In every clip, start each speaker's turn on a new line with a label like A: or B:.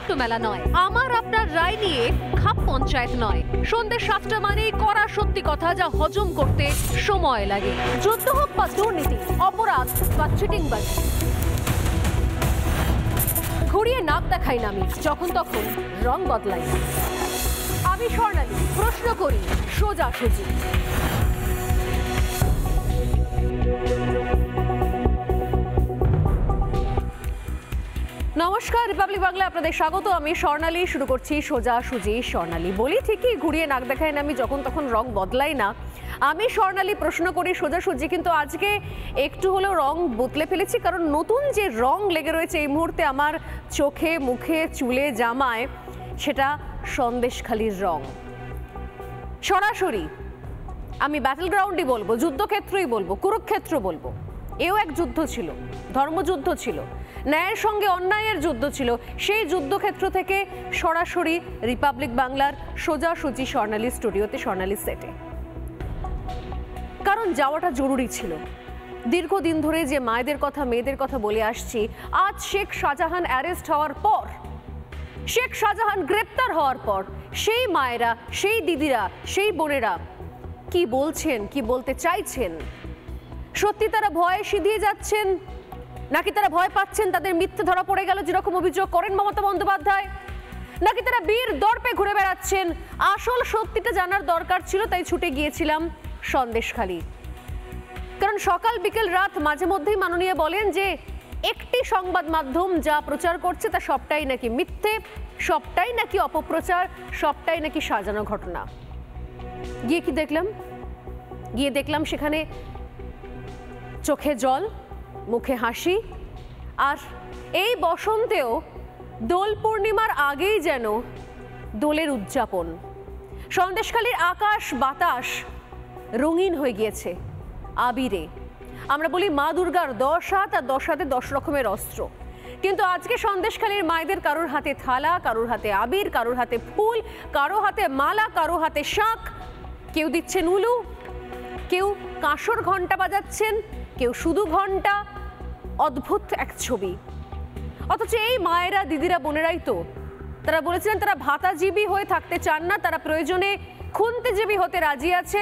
A: নাট্য মেলা নয়, আমার আপনার রায় নিয়ে খাপ পঞ্চায়েত নয়। সন্ধ্যে 7টা মানেই করা সত্যি কথা যা হজম করতে সময় লাগে। যুদ্ধ হোক বা দুর্নীতি, অপরাধ বা চিটিংবাজি, ঘুরিয়ে নাক দেখাই না আমি, যখন তখন রং বদলাই। আমি স্বর্ণালী, প্রশ্ন করি সোজাসুজি। নমস্কার, রিপাবলিক বাংলা আপনাদের স্বাগত। আমি স্বর্ণালী, শুরু করছি সোজাসুজি স্বর্ণালী। বলি ঠিকই, ঘুরিয়ে নাক দেখাই না আমি, যখন তখন রং বদলাই না। আমি স্বর্ণালী, প্রশ্ন করি সোজাসুজি। কিন্তু আজকে একটু হলেও রং বদলে ফেলেছি, কারণ নতুন যে রং লেগে রয়েছে এই মুহূর্তে আমার চোখে, মুখে, চুলে, জামায়, সেটা সন্দেশখালির রং। সরাসরি আমি ব্যাটল গ্রাউন্ডই বলবো, যুদ্ধক্ষেত্রই বলবো, কুরুক্ষেত্র বলবো। এও এক যুদ্ধ ছিল, ধর্মযুদ্ধ ছিল, ন্যায়ের সঙ্গে অন্যায়ের যুদ্ধ ছিল। সেই যুদ্ধক্ষেত্র থেকে সরাসরি রিপাবলিক বাংলার সোজাসুজি স্বর্ণালী স্টুডিওতে, স্বর্ণালী সেটে, কারণ যাওয়াটা জরুরি ছিল। দীর্ঘদিন ধরে যে মায়েদের কথা, মেয়েদের কথা বলে আসছি, আজ শেখ শাহজাহান অ্যারেস্ট হওয়ার পর, শেখ শাহজাহান গ্রেপ্তার হওয়ার পর, সেই মায়েরা, সেই দিদিরা, সেই বোনেরা কি বলছেন, কি বলতে চাইছেন? সত্যি তারা ভয়ে সিঁধিয়ে যাচ্ছেন, নাকি তারা ভয় পাচ্ছেন তাদের মিথ্যে ধরা পড়ে গেল, যেরকম অভিযোগ করেন মমতা বন্দ্যোপাধ্যায়, নাকি তারা বীর দর্পে ঘুরে বেড়াচ্ছেন? আসল সত্যিটা জানার দরকার ছিল, তাই ছুটে গিয়েছিলাম সন্দেশখালি। কারণ সকাল বিকেল রাত মাঝে মধ্যেই মাননীয় বলেন যে একটি সংবাদ মাধ্যম যা প্রচার করছে তা সবটাই নাকি মিথ্যে, সবটাই নাকি অপপ্রচার, সবটাই নাকি সাজানো ঘটনা। গিয়ে কি দেখলাম? গিয়ে দেখলাম সেখানে চোখে জল, মুখে হাসি। আর এই বসন্তেও দোল পূর্ণিমার আগেই যেন দোলের উদযাপন। সন্দেশখালির আকাশ বাতাস রঙিন হয়ে গিয়েছে আবিরে। আমরা বলি মা দুর্গার 10 হাত, আর 10 হাতে 10 রকমের অস্ত্র। কিন্তু আজকে সন্দেশখালির মায়েদের কারোর হাতে থালা, কারোর হাতে আবির, কারোর হাতে ফুল, কারো হাতে মালা, কারো হাতে শাঁখ, কেউ দিচ্ছেন উলু, কেউ কাঁসর ঘন্টা বাজাচ্ছেন, কেউ শুধু ঘন্টা। অদ্ভুত এক ছবি। অথচ এই মায়েরা, দিদিরা, বোনেরাই তো তারা বলেছিলেন তারা ভাতাজীবী হয়ে থাকতে চান না, তারা প্রয়োজনে খুন্তিজীবী হতে রাজি আছে,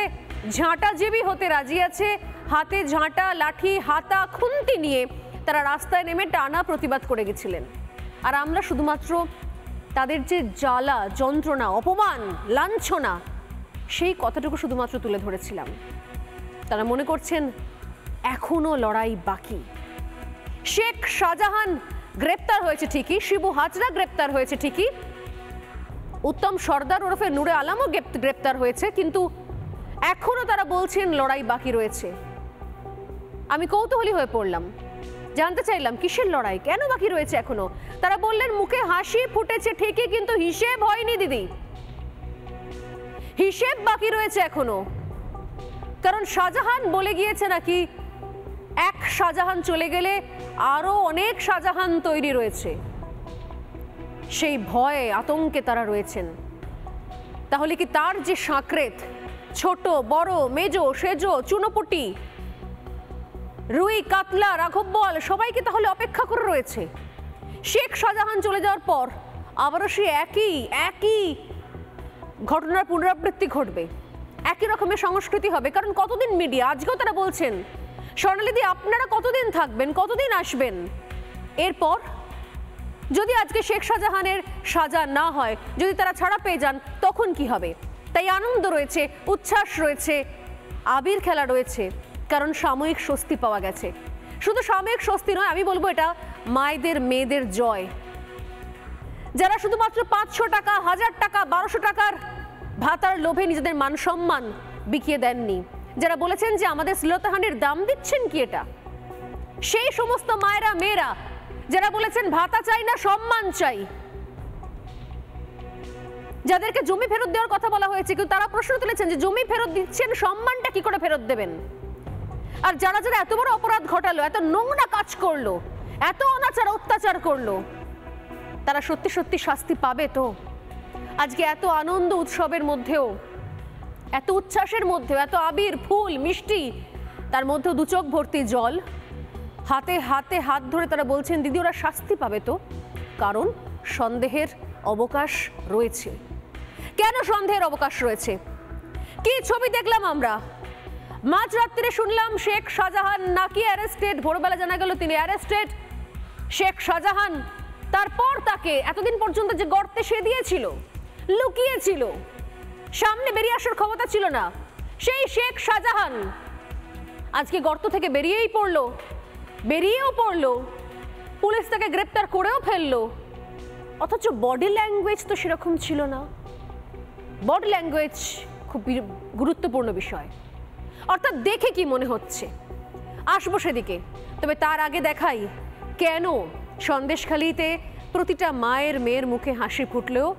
A: ঝাঁটাজীবী হতে রাজি আছে। হাতে ঝাঁটা, লাঠি, হাতা, খুন্তি নিয়ে তারা রাস্তায় নেমে টানা প্রতিবাদ করে গেছিলেন। আর আমরা শুধুমাত্র তাদের যে জ্বালা, যন্ত্রণা, অপমান, লাঞ্ছনা, সেই কথাটুকু শুধুমাত্র তুলে ধরেছিলাম। তারা মনে করছেন এখনো লড়াই বাকি। শেখ শাহজাহান গ্রেপ্তার হয়েছে ঠিকই, শিবু হাজরা গ্রেপ্তার হয়েছে ঠিকই, উত্তম সর্দার ওরফে নূরে আলমও গ্রেপ্তার হয়েছে, কিন্তু এখনো তারা বলছেন লড়াই বাকি রয়েছে। আমি কৌতূহলী হয়ে পড়লাম, জানতে চাইলাম কিসের লড়াই, কেন বাকি রয়েছে এখনো? তারা বললেন মুখে হাসি ফুটেছে ঠিকই, কিন্তু হিসেব হয়নি দিদি, হিসেব বাকি রয়েছে এখনো। কারণ শাহজাহান বলে গিয়েছে নাকি এক শাহজাহান চলে গেলে আরো অনেক শাহজাহান তৈরি রয়েছে। সেই ভয়ে, আতঙ্কে তারা রয়েছেন। তাহলে কি তার যে সাঁকরেত, ছোট বড়, মেজো সেজো, চুনোপুটি, রুই, কাতলা, রাঘব বোয়াল, সবাইকে তাহলে অপেক্ষা করে রয়েছে? শেখ শাহজাহান চলে যাওয়ার পর আবারও সে একই ঘটনার পুনরাবৃত্তি ঘটবে, একই রকমের সংস্কৃতি হবে। কারণ কতদিন মিডিয়া, আজকেও তারা বলছেন স্বর্ণালীদি আপনারা কতদিন থাকবেন, কতদিন আসবেন? এরপর যদি আজকে শেখ শাহজাহানের সাজা না হয়, যদি তারা ছাড়া পেয়ে যান, তখন কি হবে? তাই আনন্দ রয়েছে, উচ্ছ্বাস রয়েছে, আবির খেলা রয়েছে, কারণ সাময়িক স্বস্তি পাওয়া গেছে। শুধু সাময়িক স্বস্তি নয়, আমি বলবো এটা মায়েদের, মেয়েদের জয়, যারা শুধুমাত্র 500 টাকা, 1000 টাকা, 1200 টাকার ভাতার লোভে নিজেদের মান সম্মান বিকিয়ে দেননি, যারা বলেছেন যে আমাদের শ্লীলতাহানির দাম দিচ্ছেন কি এটা, সেই সমস্ত মায়েরা, মেয়েরা যারা বলেছেন ভাতা চাই না, সম্মান চাই, যাদেরকে জমি ফেরত দেওয়ার কথা বলা হয়েছে, কিন্তু তারা প্রশ্ন তুলেছেন যে জমি ফেরত দিচ্ছেন, সম্মানটা কি করে ফেরত দেবেন? আর যারা যারা এত বড় অপরাধ ঘটালো, এত নোংরা কাজ করলো, এত অনাচার অত্যাচার করলো, তারা সত্যি সত্যি শাস্তি পাবে তো? আজকে এত আনন্দ উৎসবের মধ্যেও, এত উচ্ছ্বাসের মধ্যেও, এত আবির, ফুল, মিষ্টি, তার মধ্যেও দু চোখ ভর্তি জল, হাতে হাতে হাত ধরে তারা বলছেন দিদি ওরা শাস্তি পাবে তো? কারণ সন্দেহের অবকাশ রয়েছে। কেন সন্দেহের অবকাশ রয়েছে? কি ছবি দেখলাম আমরা? মাঝরাত্রে শুনলাম শেখ শাহজাহান নাকি অ্যারেস্টেড, ভোরবেলা জানা গেল তিনি অ্যারেস্টেড। শেখ শাহজাহান তারপর তাকে এতদিন পর্যন্ত যে গর্তে সে দিয়েছিল, লুকিয়েছিল, সামনে বেরিয়ে আসার ক্ষমতা ছিল না, সেই শেখ শাহজাহান আজকে গর্ত থেকে বেরিয়েও পড়লো, পুলিশ তাকে গ্রেপ্তার করেও ফেললো। অথচ বডি ল্যাঙ্গুয়েজ তো সেরকম ছিল না। বডি ল্যাঙ্গুয়েজ খুব গুরুত্বপূর্ণ বিষয়। অর্থাৎ দেখে কি মনে হচ্ছে, আসবো সেদিকে। তবে তার আগে দেখাই কেন সন্দেশখালিতে প্রতিটা মায়ের মেয়ের মুখে হাসি ফুটলেও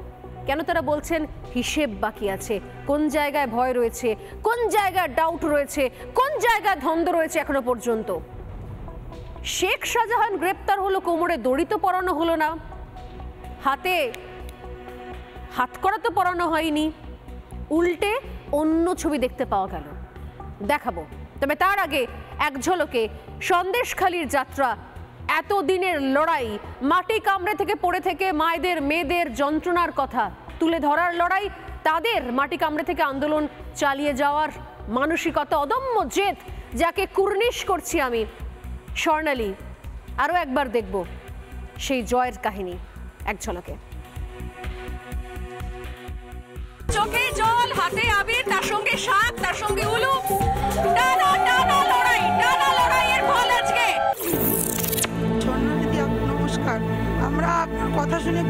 A: কেন তারা বলছেন হিসেব বাকি আছে, কোন জায়গায় ভয় রয়েছে, কোন জায়গায় ডাউট রয়েছে, কোন জায়গায় ধন্দ রয়েছে এখনো পর্যন্ত। শেখ শাহজাহান গ্রেপ্তার হলো, কোমরে দড়ি তো পরানো হলো না, হাতে হাতকড়া তো পরানো হয়নি, উল্টে অন্য ছবি দেখতে পাওয়া গেল। দেখাবো, তবে তার আগে এক ঝলকে সন্দেশখালির যাত্রা, এতদিনের লড়াই, মাটি কামড়ে থেকে পড়ে থেকে মায়েদের মেয়েদের যন্ত্রণার কথা তুলে ধরার লড়াই, তাদের মাটি কামড়ে থেকে আন্দোলন চালিয়ে যাওয়ার মানসিকতা, অদম্য জেদ, যাকে কুর্নিশ করছি আমি স্বর্ণালী। আরও একবার দেখব সেই জয়ের কাহিনী এক ঝলকে। চোখে জল, হাতে আবির, তার সঙ্গে শাক, তার সঙ্গে উলু, টানা টানা লড়াইয়ের ফল আজকে।
B: স্বর্ণালী, নমস্কার। আমরা আপনার কথা শুনে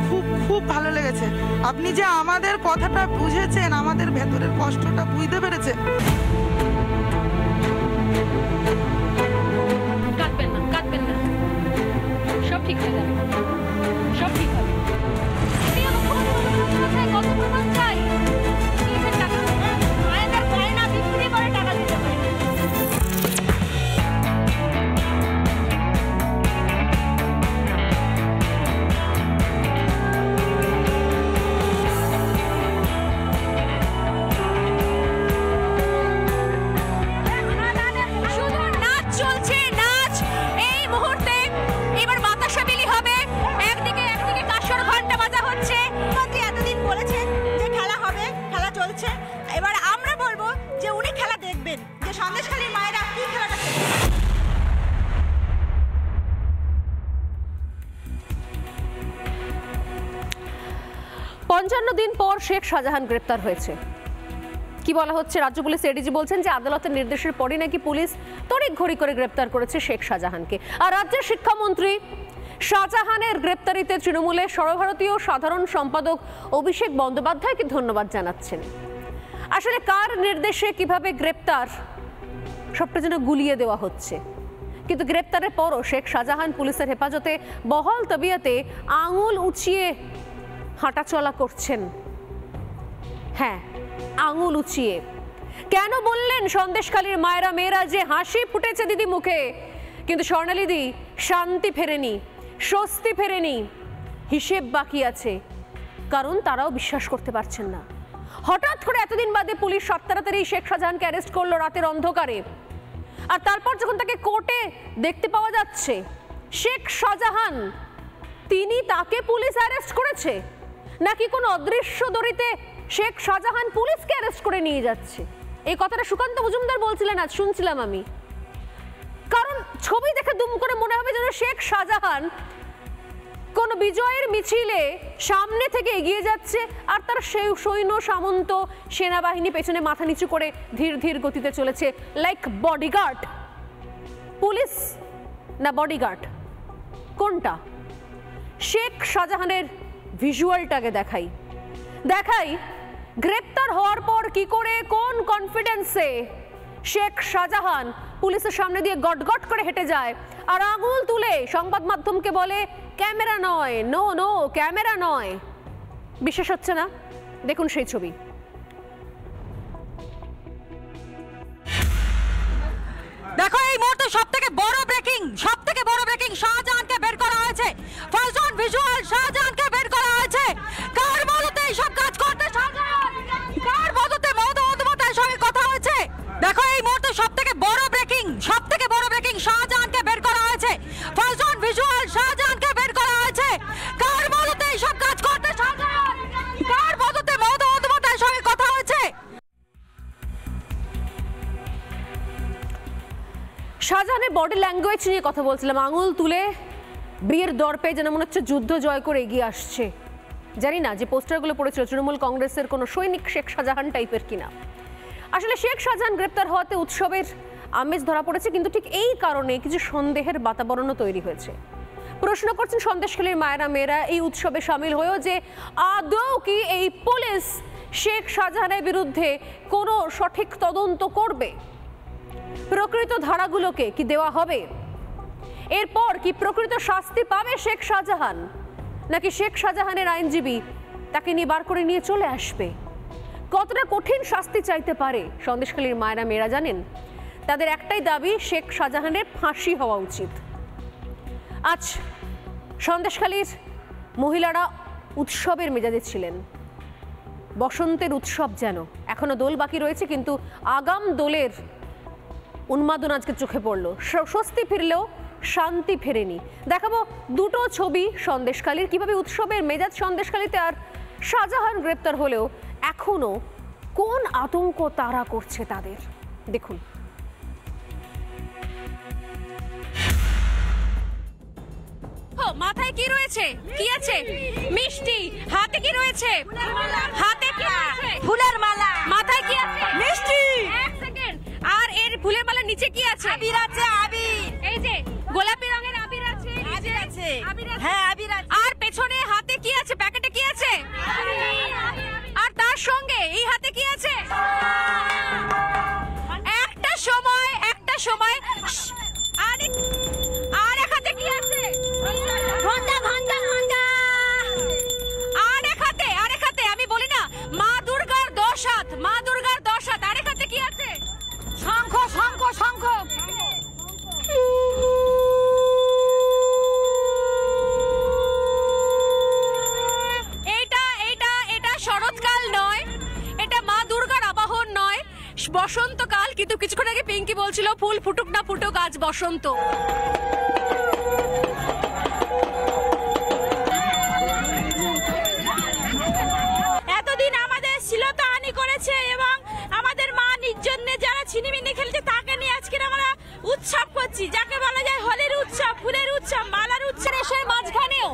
B: খুব ভালো লেগেছে। আপনি যে আমাদের কথাটা বুঝেছেন, আমাদের ভেতরের কষ্টটা বুঝতে পেরেছেন।
A: কাঁদবেন না, সব ঠিক হয়ে যাবে, সব ঠিক হবে। কত প্রমাণ চাই?
B: সন্দেশখালীর মায়েরা কি খেলাটা খেলে।
A: ৫৫ দিন পর শেখ শাহজাহান গ্রেপ্তার হয়েছে। কি বলা হচ্ছে, রাজ্য পুলিশ এডিজি বলছেন যে আদালতের নির্দেশের পরই নাকি পুলিশ তড়িঘড়ি করে গ্রেপ্তার করেছে শেখ শাহজাহানকে। আর রাজ্যের শিক্ষামন্ত্রী শাহজাহানের গ্রেপ্তারিতে তৃণমূলের সর্বভারতীয় সাধারণ সম্পাদক অভিষেক বন্দ্যোপাধ্যায়কে ধন্যবাদ জানাচ্ছেন। আসলে কার নির্দেশে কিভাবে গ্রেপ্তার, সবটা যেন গুলিয়ে দেওয়া হচ্ছে। কিন্তু গ্রেপ্তারের পরও শেখ শাহজাহান পুলিশের হেফাজতে বহাল তবিয়তে আঙুল উঁচিয়ে হাঁটাচলা করছেন। হ্যাঁ, আঙুল উঁচিয়ে। কেন বললেন সন্দেশখালীর মায়েরা মেয়েরা যে হাসি ফুটেছে দিদি মুখে, কিন্তু স্বর্ণালীদি শান্তি ফেরেনি, স্বস্তি ফেরেনি, হিসেব বাকি আছে। কারণ তারাও বিশ্বাস করতে পারছেন না। হঠাৎ করে এতদিন বাদে পুলিশ সব তাড়াতাড়ি শেখ শাহজাহানকে অ্যারেস্ট করলো রাতের অন্ধকারে। আর তারপর যখন তাকে কোর্টে দেখতে পাওয়া যাচ্ছে, শেখ শাহজাহান, তাকে পুলিশ অ্যারেস্ট করেছে নাকি কোনো অদৃশ্য দড়িতে শেখ শাহজাহান পুলিশকে অ্যারেস্ট করে নিয়ে যাচ্ছে? এই কথাটা সুকান্ত মজুমদার বলছিলেন, আজ শুনছিলাম আমি। কারণ ছবি দেখে দুম করে মনে হবে যেন শেখ শাহজাহান কোন বিজয়ের মিছিলে সামনে থেকে এগিয়ে যাচ্ছে, আর তার সৈন্য সামন্ত সেনাবাহিনী পেছনে মাথা নিচু করে ধীর ধীর গতিতে চলেছে, লাইক বডিগার্ড। পুলিশ না বডিগার্ড, কোনটা? শেখ শাহজাহানের ভিজুয়ালটাকে দেখাই গ্রেপ্তার হওয়ার পর কি করে, কোন কনফিডেন্সে শেখ শাহজাহান পুলিশের সামনে দিয়ে গটগট করে হেঁটে যায় আর আঙুল তুলে সংবাদ মাধ্যমকে বলে ক্যামেরা নয়, নো ক্যামেরা নয়। বিশ্বাস হচ্ছে না? দেখুন সেই ছবি।
C: দেখো, এই মুহূর্তে সবথেকে বড় ব্রেকিং শাহজাহানকে বের করা হয়েছে। ফার্স্ট অন ভিজুয়াল, শাহজাহানকে বের করা হয়েছে। কার মদতে এইসব কাজ করতে শাহজাহান, কার মদতে মমতা বন্দ্যোপাধ্যায়ের সঙ্গে কথা হয়েছে? দেখো, এই মুহূর্তে সবথেকে বড় ব্রেকিং শাহজাহানকে বের করা হয়েছে। ফার্স্ট অন ভিজুয়াল, শাহজাহানকে বের করা হয়েছে। কার মদতে এইসব
A: শাহজাহানের বডি ল্যাঙ্গুয়েজ নিয়ে কথা বলছিলাম, আঙুল তুলে বিয়ের দর্পে যেন মনে হচ্ছে যুদ্ধ জয় করে এগিয়ে আসছে। জানি না যে পোস্টারগুলো পড়েছিল তৃণমূল কংগ্রেসের কোনো সৈনিক শেখ শাহজাহান টাইপের কিনা। আসলে শেখ শাহজাহান গ্রেপ্তার হওয়াতে উৎসবের আমেজ ধরা পড়েছে, কিন্তু ঠিক এই কারণে কিছু সন্দেহের বাতাবরণও তৈরি হয়েছে। প্রশ্ন করছেন সন্দেশখালীর মায়েরা মেয়েরা এই উৎসবে সামিল হয়েও যে আদৌ কি এই পুলিশ শেখ শাহজাহানের বিরুদ্ধে কোনো সঠিক তদন্ত করবে, প্রকৃত ধারাগুলোকে কি দেওয়া হবে, এরপর কি প্রকৃত শাস্তি পাবে শেখ শাহজাহান, নাকি শেখ শাহজাহানের আইনজীবী তাকে নিয়ে বার করে নিয়ে চলে আসবে? কতটা কঠিন শাস্তি চাইতে পারে সন্দেশখালীর মায়েরা মেয়েরা জানেন? তাদের একটাই দাবি, শেখ শাহজাহানের ফাঁসি হওয়া উচিত। আজ সন্দেশখালীর মহিলারা উৎসবের মেজাজে ছিলেন। বসন্তের উৎসব যেন এখনো দোল বাকি রয়েছে, কিন্তু আগাম দোলের উন্মাদনা আজকে চোখে পড়লো। স্বস্তি ফিরলেও শান্তি ফেরেনি। দেখাবো দুটো ছবি সন্দেশখালীর, কিভাবে উৎসবের মেজাজ সন্দেশখালীতে, আর শাহজাহান গ্রেপ্তার হলেও এখনো কোন আতঙ্ক তাড়া করছে তাদের। দেখুন।
C: মাথায় কি রয়েছে? কি আছে? মিষ্টি। হাতে কি রয়েছে? হাতে কি আছে? ফুলের মালা। মাথায় কি আছে? মিষ্টি। এক সেকেন্ড। আর এর ফুলের মালার নিচে কি আছে? আবির আছে। আবির। এই যে গোলাপি রঙের আবির আছে। আবির আছে। হ্যাঁ, আবির আছে। আর পেছনে হাতে কি আছে? প্যাকেটে কি আছে? আর তার সঙ্গে এই হাতে কি আছে? একটা সময় আর এক হাতে কি আছে? ঘন্টা ঘন্টা ঘন্টা। আর এক হাতে আমি বলি না, মা দুর্গার 10 হাত, মা দুর্গার 10 হাত। আর এক হাতে কি আছে? শঙ্খ শঙ্খ শঙ্খ। এটা শরৎকাল নয়, এটা মা দুর্গার আবাহন নয়, বসন্তকাল। কিন্তু কিছুক্ষণ আগে পিঙ্কি বলছিল ফুল ফুটুক না ফুটুক, আজ বসন্ত। এতদিন আমাদের শ্লীলতাহানি করেছে এবং আমাদের মা নির্জনে যারা ছিনিমিনি খেলছে তাকে নিয়ে আজকে আমরা উৎসব করছি, যাকে বলা যায় হোলির উৎসব, ফুলের উৎসব, মালার উৎসব। এসে মাঝখানেও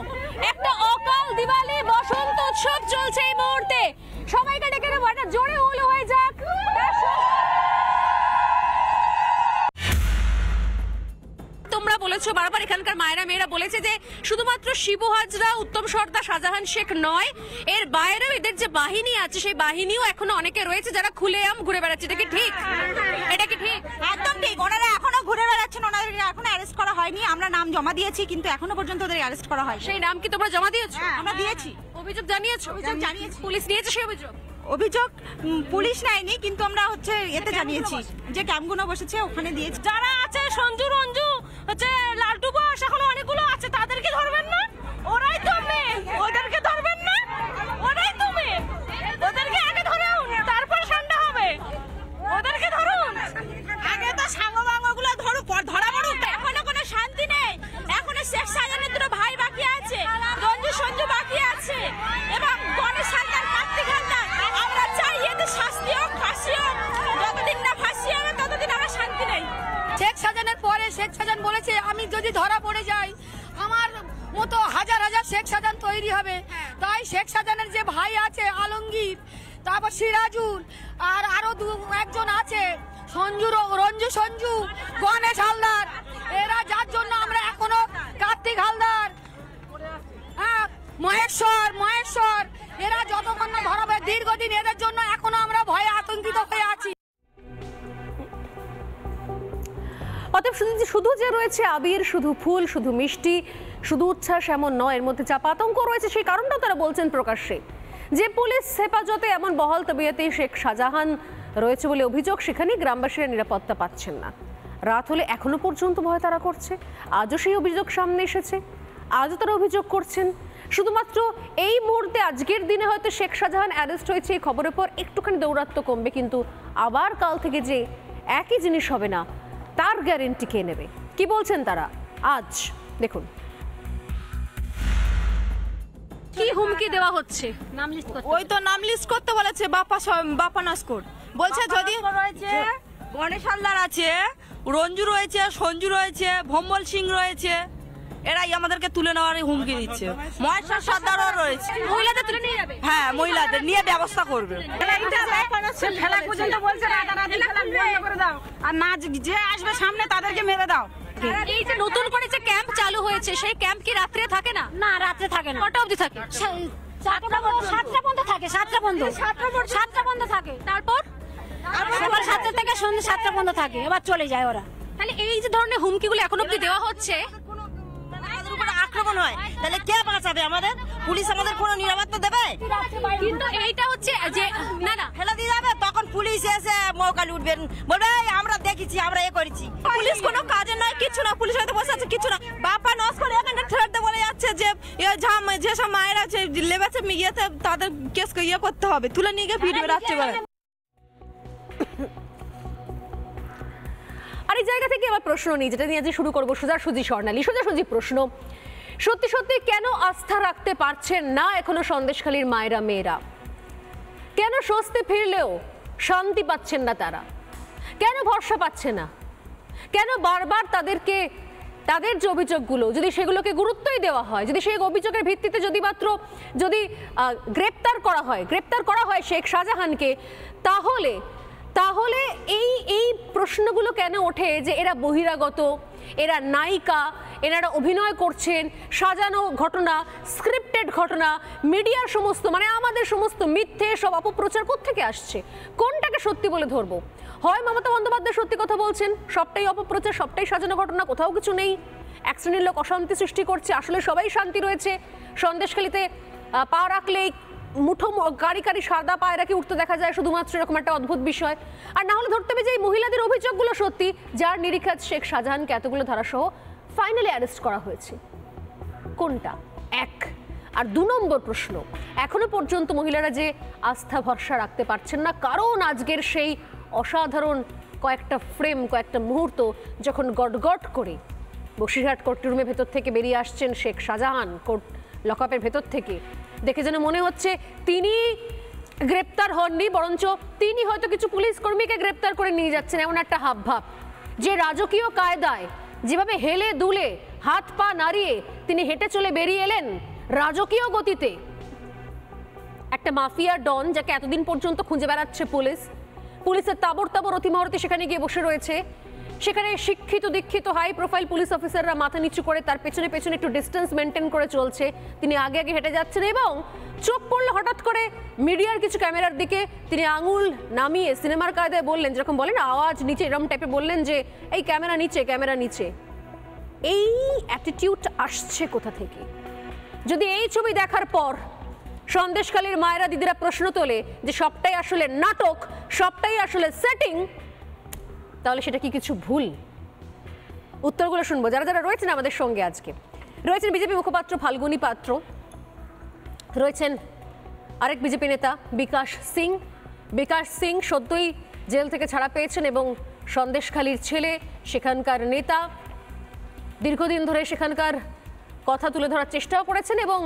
C: একটা অকাল দিওয়ালি বসন্ত উৎসব চলছে এই মুহূর্তে। সবাইকে ডেকে নেবো, একটা জোরে হলো হয়ে যাক। তোমরা বলেছো বারবার, এখানকার মায়েরা মেয়েরা বলেছে যে শুধুমাত্র শিবু হাজরা, উত্তম সর্দার, শাহজাহান শেখ নয়, এর বাইরেও এদের যে বাহিনী আছে সেই বাহিনীও এখনো অনেকে রয়েছে যারা খুলেআম ঘুরে বেড়াচ্ছে। এটা কি ঠিক? এটা কি ঠিক?
D: একদম ঠিক। ওনারা এখনো ঘুরে বেড়াচ্ছেন, ওনাদের এখনো অ্যারেস্ট করা হয়নি। আমরা নাম জমা দিয়েছি, কিন্তু এখনো পর্যন্ত ওদের অ্যারেস্ট করা হয়নি।
C: সেই নাম কি তোমরা জমা দিয়েছো?
D: আমরা দিয়েছি।
C: অভিযোগ জানিয়েছো?
D: জানিয়েছি।
C: পুলিশ নিয়েছে সেই
D: অভিযোগ পুলিশ নেয়নি, কিন্তু আমরা এতে জানিয়েছি যে ক্যাম্পগুলো বসেছে ওখানে দিয়েছি।
C: যারা আছে সঞ্জু রঞ্জু হচ্ছে লালটু বস, এখনো অনেকগুলো আছে, তাদেরকে ধরবেন না? ওরাই তো মেন, ওদেরকে ধরবেন না? ওরাই তো মেন, ওদেরকে আগে ধরুন, তারপর ঠান্ডা হবে। ওদেরকে ধরুন
D: আগে, তো সাঙ্গবাঙ্গগুলো ধরা পড়ুক। এখনো কোনো শান্তি নেই। এখনো শেখ শাহজাহানের দুটো ভাই বাকি আছে, রঞ্জু সঞ্জু বাকি আছে, এবং গণেশ হালদার, কার্তিক হালদার। আমরা চাই এদের শাস্তি হোক, ফাঁসি হোক। যতদিন না ফাঁসি হবে ততদিন আমার শান্তি নেই।
C: শেখ শাহজাহানের পরে শেখ শাহজাহান বলেছে, আমি যদি ধরা পড়ে যাই আমার মতো হাজার হাজার শেখ শাহজাহান তৈরি হবে। তাই শেখ শাহজাহানের যে ভাই আছে আলমগীর, তারপর সিরাজুল, আর আরো একজন আছে রঞ্জু সঞ্জু, গণেশ হালদার, এরা যার জন্য আমরা এখনো, কার্তিক হালদার, মহেশ্বর, এরা যতক্ষণ না ধরা হবে দীর্ঘদিন এদের জন্য এখনো আমরা ভয়ে আতঙ্কিত হয়ে আছি।
A: অতএব শুধু যে রয়েছে আবির, শুধু ফুল, শুধু মিষ্টি, শুধু উচ্ছ্বাস এমন নয়, এর মধ্যে চাপা আতঙ্ক রয়েছে। সেই কারণটাও তারা বলছেন প্রকাশ্যে, যে পুলিশ হেফাজতে এমন বহাল তবিয়তে শেখ শাহজাহান রয়েছে বলে অভিযোগ, সেখানেই গ্রামবাসীরা নিরাপত্তা পাচ্ছেন না। রাত হলে এখনো পর্যন্ত ভয় তারা করছে। আজও সেই অভিযোগ সামনে এসেছে, আজও তারা অভিযোগ করছেন। শুধুমাত্র এই মুহূর্তে আজকের দিনে হয়তো শেখ শাহজাহান অ্যারেস্ট হয়েছে, এই খবরের পর একটুখানি দৌরাত্ম্য কমবে, কিন্তু আবার কাল থেকে যে একই জিনিস হবে না তার গ্যারেন্টি কে নেবে? কি বলছেন তারা আজ দেখুন। কি হুমকি দেওয়া হচ্ছে? নাম লিস্ট করতে,
D: ওই তো নাম লিস্ট করতে বলেছে বাপা নাস্কর। বলছে যদি গণেশ হালদার আছে,
C: রঞ্জু রয়েছে, সঞ্জু রয়েছে, ভম্বল সিং রয়েছে, এরাই আমাদেরকে তুলে নেওয়ার হুমকি দিচ্ছে। মহেশ্বর সর্দারও রয়েছে।
D: মহিলাদের তুলে নিয়ে যাবে?
C: হ্যাঁ, মহিলাদের নিয়ে ব্যবস্থা করবে।
B: ফেলা পর্যন্ত বলছে রাতারাতি ফেলা বন্ধ করে দাও, আর না যে আসবে সামনে তাদেরকে মেরে দাও।
A: এই যে নতুন করে যে ক্যাম্প চালু হয়েছে, সেই ক্যাম্প কি রাত্রে থাকে না?
D: না, রাত্রে থাকে না।
A: কটা অবধি থাকে?
D: 7টা পর্যন্ত থাকে। 7টা পর্যন্ত থাকে।
A: তারপর
D: সকাল 7টা থেকে সন্ধ্যে 7টা পর্যন্ত থাকে, এবার চলে যায় ওরা।
A: তাহলে এই যে ধরনের হুমকিগুলো এখন অবধি দেওয়া হচ্ছে,
C: আমাদের উপরে আক্রমণ হয়, তাহলে কে বাঁচাবে আমাদের? পুলিশ আমাদের কোনো নিরাপত্তা দেবে?
A: কিন্তু এইটা হচ্ছে যে না না
C: ফেলে দিয়ে যাবে, তখন পুলিশ এসে মৌকাল উঠবেন, বলবে এই আমরা দেখেছি, আমরা এ করেছি। পুলিশ কোনো কাজে নয়, কিছু না। পুলিশ হয়তো বসে আছে, কিছু না। বাপা নস করে এখানটা ঠেলতে বলে যাচ্ছে যে যেসব মায়ের আছে লেবেছে মিডিয়াতে, তাদের কেস ইয়ে করতে হবে, তুলে নিয়ে গিয়ে ভিডিও রাখছে বলে।
A: আর এই জায়গা থেকে আবার প্রশ্ন নিই, যেটা নিয়ে আজ শুরু করবো। সোজাসুজি স্বর্ণালী, সোজাসুজি প্রশ্ন, সত্যি সত্যি কেন আস্থা রাখতে পারছেন না এখনো সন্দেশখালীর মায়েরা মেয়েরা? কেন স্বস্তি ফিরলেও শান্তি পাচ্ছেন না তারা? কেন ভরসা পাচ্ছে না? কেন বারবার তাদেরকে তাদের যে অভিযোগগুলো, যদি সেগুলোকে গুরুত্বই দেওয়া হয়, যদি সেই অভিযোগের ভিত্তিতে যদি গ্রেপ্তার করা হয় শেখ শাহজাহানকে, তাহলে এই প্রশ্নগুলো কেন ওঠে যে এরা বহিরাগত, এরা নায়িকা, এনারা অভিনয় করছেন, সাজানো ঘটনা, স্ক্রিপ্টেড ঘটনা, মিডিয়ার সমস্ত আমাদের সমস্ত মিথ্যে সব অপপ্রচার কোত্থেকে আসছে? কোনটাকে সত্যি বলে ধরবো? হয় মমতা বন্দ্যোপাধ্যায় সত্যি কথা বলছেন, সবটাই অপপ্রচার, সবটাই সাজানো ঘটনা, কোথাও কিছু নেই, এক শ্রেণীর লোক অশান্তি সৃষ্টি করছে, আসলে সবাই শান্তি রয়েছে। সন্দেশখালীতে পা রাখলেই মুঠো গাড়ি সাদা পায়ে রাখি উঠতে দেখা যায়, শুধুমাত্র এরকম একটা অদ্ভুত বিষয়। আর না হলে ধরতে হবে যে এই মহিলাদের অভিযোগগুলো সত্যি, যার নিরিখে শেখ শাহজাহানকে এতগুলো ধারাসহ ফাইনালি অ্যারেস্ট করা হয়েছে। কোনটা? এক। আর 2 নম্বর প্রশ্ন, এখনো পর্যন্ত মহিলারা যে আস্থা ভরসা রাখতে পারছেন না, কারণ আজকের সেই অসাধারণ কয়েকটা ফ্রেম, কয়েকটা মুহূর্ত যখন গটগট করে বসিরহাট কোর্ট রুমের ভেতর থেকে বেরিয়ে আসছেন শেখ শাহজাহান, কোর্ট লকআপের ভেতর থেকে, দেখে যেন মনে হচ্ছে তিনি গ্রেপ্তার হননি, বরঞ্চ তিনি হয়তো কিছু পুলিশ কর্মীকে গ্রেপ্তার করে নিয়ে যাচ্ছেন, এমন একটা হাবভাব। যে রাজকীয় কায়দায় যেভাবে হেলে দুলে হাত পা নাড়িয়ে তিনি হেঁটে চলে বেরিয়ে এলেন রাজকীয় গতিতে, একটা মাফিয়া ডন যাকে এতদিন পর্যন্ত খুঁজে বেড়াচ্ছে পুলিশের তাবড় অতিমহরতে সেখানে গিয়ে বসে রয়েছে, সেখানে শিক্ষিত দীক্ষিত হাই প্রোফাইল পুলিশ অফিসাররা মাথা নিচু করে তার পেছনে একটু ডিস্টেন্স মেনটেন করে চলছে, তিনি আগে হেঁটে যাচ্ছেন, এবং চোখ পড়লো হঠাৎ করে মিডিয়ার কিছু ক্যামেরার দিকে, তিনি আঙুল নামিয়ে সিনেমার কায়দায় বললেন, যেরকম বলেন আওয়াজ নিচে, এরকম টাইপে বললেন যে এই ক্যামেরা নিচে। এই অ্যাটিটিউড আসছে কোথা থেকে? যদি এই ছবি দেখার পর সন্দেশখালীর মায়েরা দিদিরা প্রশ্ন তোলে যে সবটাই আসলে নাটক, সবটাই আসলে সেটিং, তাহলে সেটা কি কিছু ভুল? উত্তরগুলো শুনবো যারা রয়েছেন আমাদের সঙ্গে। আজকে রয়েছেন বিজেপি মুখপাত্র ফাল্গুনী পাত্র, রয়েছেন আরেক বিজেপি নেতা বিকাশ সিং সদ্যই জেল থেকে ছাড়া পেয়েছেন এবং সন্দেশখালীর ছেলে, সেখানকার নেতা, দীর্ঘদিন ধরে সেখানকার কথা তুলে ধরার চেষ্টাও করেছেন এবং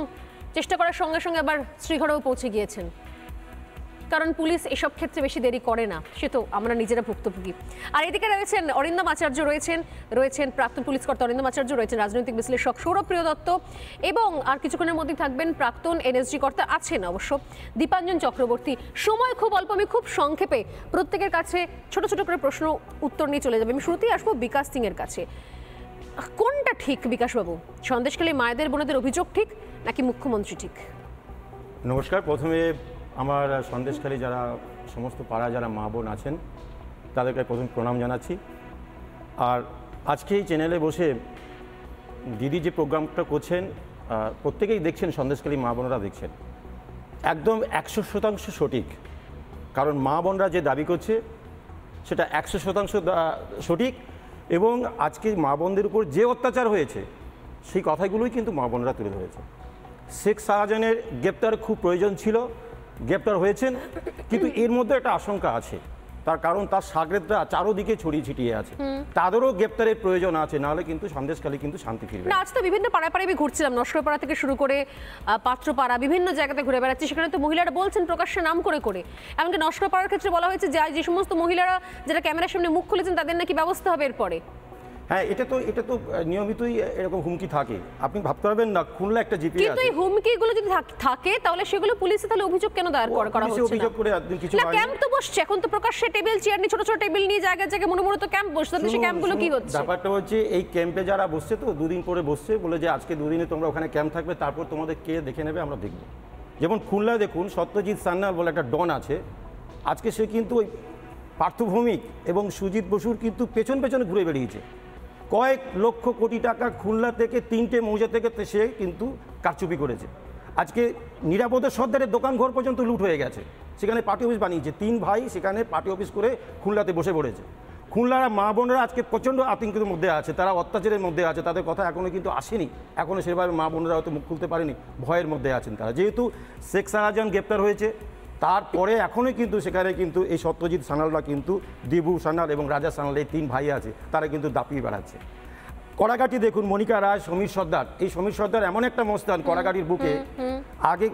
A: চেষ্টা করার সঙ্গে সঙ্গে আবার শ্রীঘরেও পৌঁছে গিয়েছেন, কারণ পুলিশ এসব ক্ষেত্রে বেশি দেরি করে না, সে তো আমরা নিজেরা ভুক্তভোগী। আর এদিকে রয়েছেন অরিন্দম আচার্য, রয়েছেন প্রাক্তন পুলিশ কর্তা অরিন্দম আচার্য, রয়েছেন রাজনৈতিক বিশ্লেষক সৌরভ প্রিয়দত্ত, এবং আর কিছুক্ষণের মধ্যেই থাকবেন প্রাক্তন এনএসজি কর্তা, আছেন অবশ্য দীপাঞ্জন চক্রবর্তী। সময় খুব অল্প, আমি খুব সংক্ষেপে প্রত্যেকের কাছে ছোট করে প্রশ্ন উত্তর নিয়ে চলে যাবে। আমি শুরুতেই আসবো বিকাশ সিং এর কাছে। কোনটা ঠিক বিকাশবাবু, সন্দেশখালী মায়েদের বোনেদের অভিযোগ ঠিক নাকি মুখ্যমন্ত্রী ঠিক?
E: নমস্কার। প্রথমে আমার সন্দেশখালী যারা সমস্ত পাড়া যারা মা বোন আছেন তাদেরকে প্রথম প্রণাম জানাচ্ছি। আর আজকে এই চ্যানেলে বসে দিদি যে প্রোগ্রামটা করছেন প্রত্যেকেই দেখছেন, সন্দেশখালী মা বোনরা দেখছেন, একদম 100% সঠিক। কারণ মা বোনরা যে দাবি করছে সেটা 100% সঠিক, এবং আজকে মা বোনদের উপর যে অত্যাচার হয়েছে সেই কথাগুলোই কিন্তু মা বোনরা তুলে ধরেছে। শেখ শাহজাহানের গ্রেপ্তার খুব প্রয়োজন ছিল, গ্রেপ্তার হয়েছেন, কিন্তু এর মধ্যে একটা আশঙ্কা আছে। তার কারণ তার সাগরেদরা চারোদিকে ছড়িয়ে ছিটিয়ে আছে, তাদেরও গ্রেপ্তারের প্রয়োজন আছে, নাহলে কিন্তু সন্দেশখালী কিন্তু শান্তি ফিরবে
A: না। আজ তো বিভিন্ন পাড়ায় পাড়ায় আমি ঘুরছিলাম, নস্করপাড়া থেকে শুরু করে পাত্রপাড়া, বিভিন্ন জায়গাতে ঘুরে বেড়াচ্ছি, সেখানে তো মহিলারা বলছেন প্রকাশ্যে নাম করে করে, এমনকি নস্করপাড়ার ক্ষেত্রে বলা হয়েছে যে সমস্ত মহিলারা যারা ক্যামেরার সামনে মুখ খুলেছেন তাদের নাকি ব্যবস্থা হবে এরপরে।
E: হ্যাঁ, এটা তো নিয়মিতই এরকম হুমকি থাকে, আপনি ভাবতে পারবেন না খুলনা একটা জিপি আছে।
A: কিন্তু এই হুমকিগুলো যদি থাকে তাহলে সেগুলো পুলিশে তাহলে অভিযোগ কেন দায়ের করা হচ্ছে না?
E: অভিযোগ করে একদিন কিছু
A: না, ক্যাম্প তো বসছে এখন, তো প্রকাশ্যে টেবিল চেয়ার নিয়ে ছোট ছোট টেবিল নিয়ে জায়গায় জায়গায় মনে মনে তো ক্যাম্প বসছে, তাহলে সেই ক্যাম্পগুলো কি হচ্ছে?
E: ব্যাপারটা হচ্ছে এই ক্যাম্পে যারা বসছে তো দুদিন পরে বসছে, বলে যে আজকে দুদিনে তোমরা ওখানে ক্যাম্প থাকবে, তারপর তোমাদের কে দেখে নেবে আমরা দেখব। যেমন খুলনায় দেখুন সত্যজিৎ সান্যাল বলে একটা ডন আছে, আজকে সে কিন্তু ওই পার্থভৌমিক এবং সুজিত বসুর কিন্তু পেছনে ঘুরে বেরিয়েছে, কয়েক লক্ষ কোটি টাকা খুলনা থেকে 3টে মৌজা থেকে সে কিন্তু কারচুপি করেছে। আজকে নিরাপদে সর্দারের দোকান ঘর পর্যন্ত লুট হয়ে গেছে, সেখানে পার্টি অফিস বানিয়েছে, 3 ভাই সেখানে পার্টি অফিস করে খুলনাতে বসে পড়েছে। খুলনার মা বোনেরা আজকে প্রচণ্ড আতঙ্কের মধ্যে আছে, তারা অত্যাচারের মধ্যে আছে, তাদের কথা এখনও কিন্তু আসেনি, এখনও সেভাবে মা বোনেরা হয়তো মুখ খুলতে পারেনি, ভয়ের মধ্যে আছেন তারা। যেহেতু শেখ শাহজাহান গ্রেপ্তার হয়েছে, তারপরে এখনই কিন্তু সেখানে কিন্তু এই সত্যজিৎ সান্যালরা কিন্তু দিবু সান্যাল এবং রাজা সান্যাল এই 3 ভাই আছে, তারা কিন্তু দাপিয়ে বেড়াচ্ছে। কড়াকাটি দেখুন মনিকা রায়, সমীর সর্দার, এই সমীর সর্দার এমন একটা মস্তান কড়াকাটির বুকে, আগে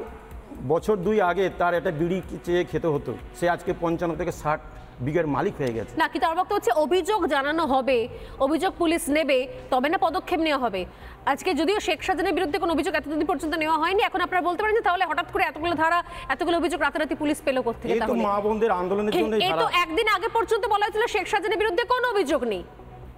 E: বছর 2 আগে তার একটা বিড়ি চেয়ে খেতে হতো, সে আজকে 55 থেকে 60 বিঘার মালিক হয়ে গেছে।
A: না, কিন্তু আমার বক্তব্য হচ্ছে অভিযোগ জানানো হবে, অভিযোগ পুলিশ নেবে, তবে না পদক্ষেপ নেওয়া হবে। আজকে যদিও শেখ শাহজাহানের বিরুদ্ধে কোনো অভিযোগ এতদিন পর্যন্ত নেওয়া হয়নি, এখন আপনারা বলতে পারেন যে তাহলে হঠাৎ করে এতগুলো ধারা, এতগুলো অভিযোগ রাতারাতি পুলিশ পেল কোত্থেকে?
E: এই তো মা বোনদের আন্দোলনের জন্য
A: এই তো একদিন আগে পর্যন্ত বলা হয়েছিল শেখ শাহজাহানের বিরুদ্ধে কোনো অভিযোগ নেই,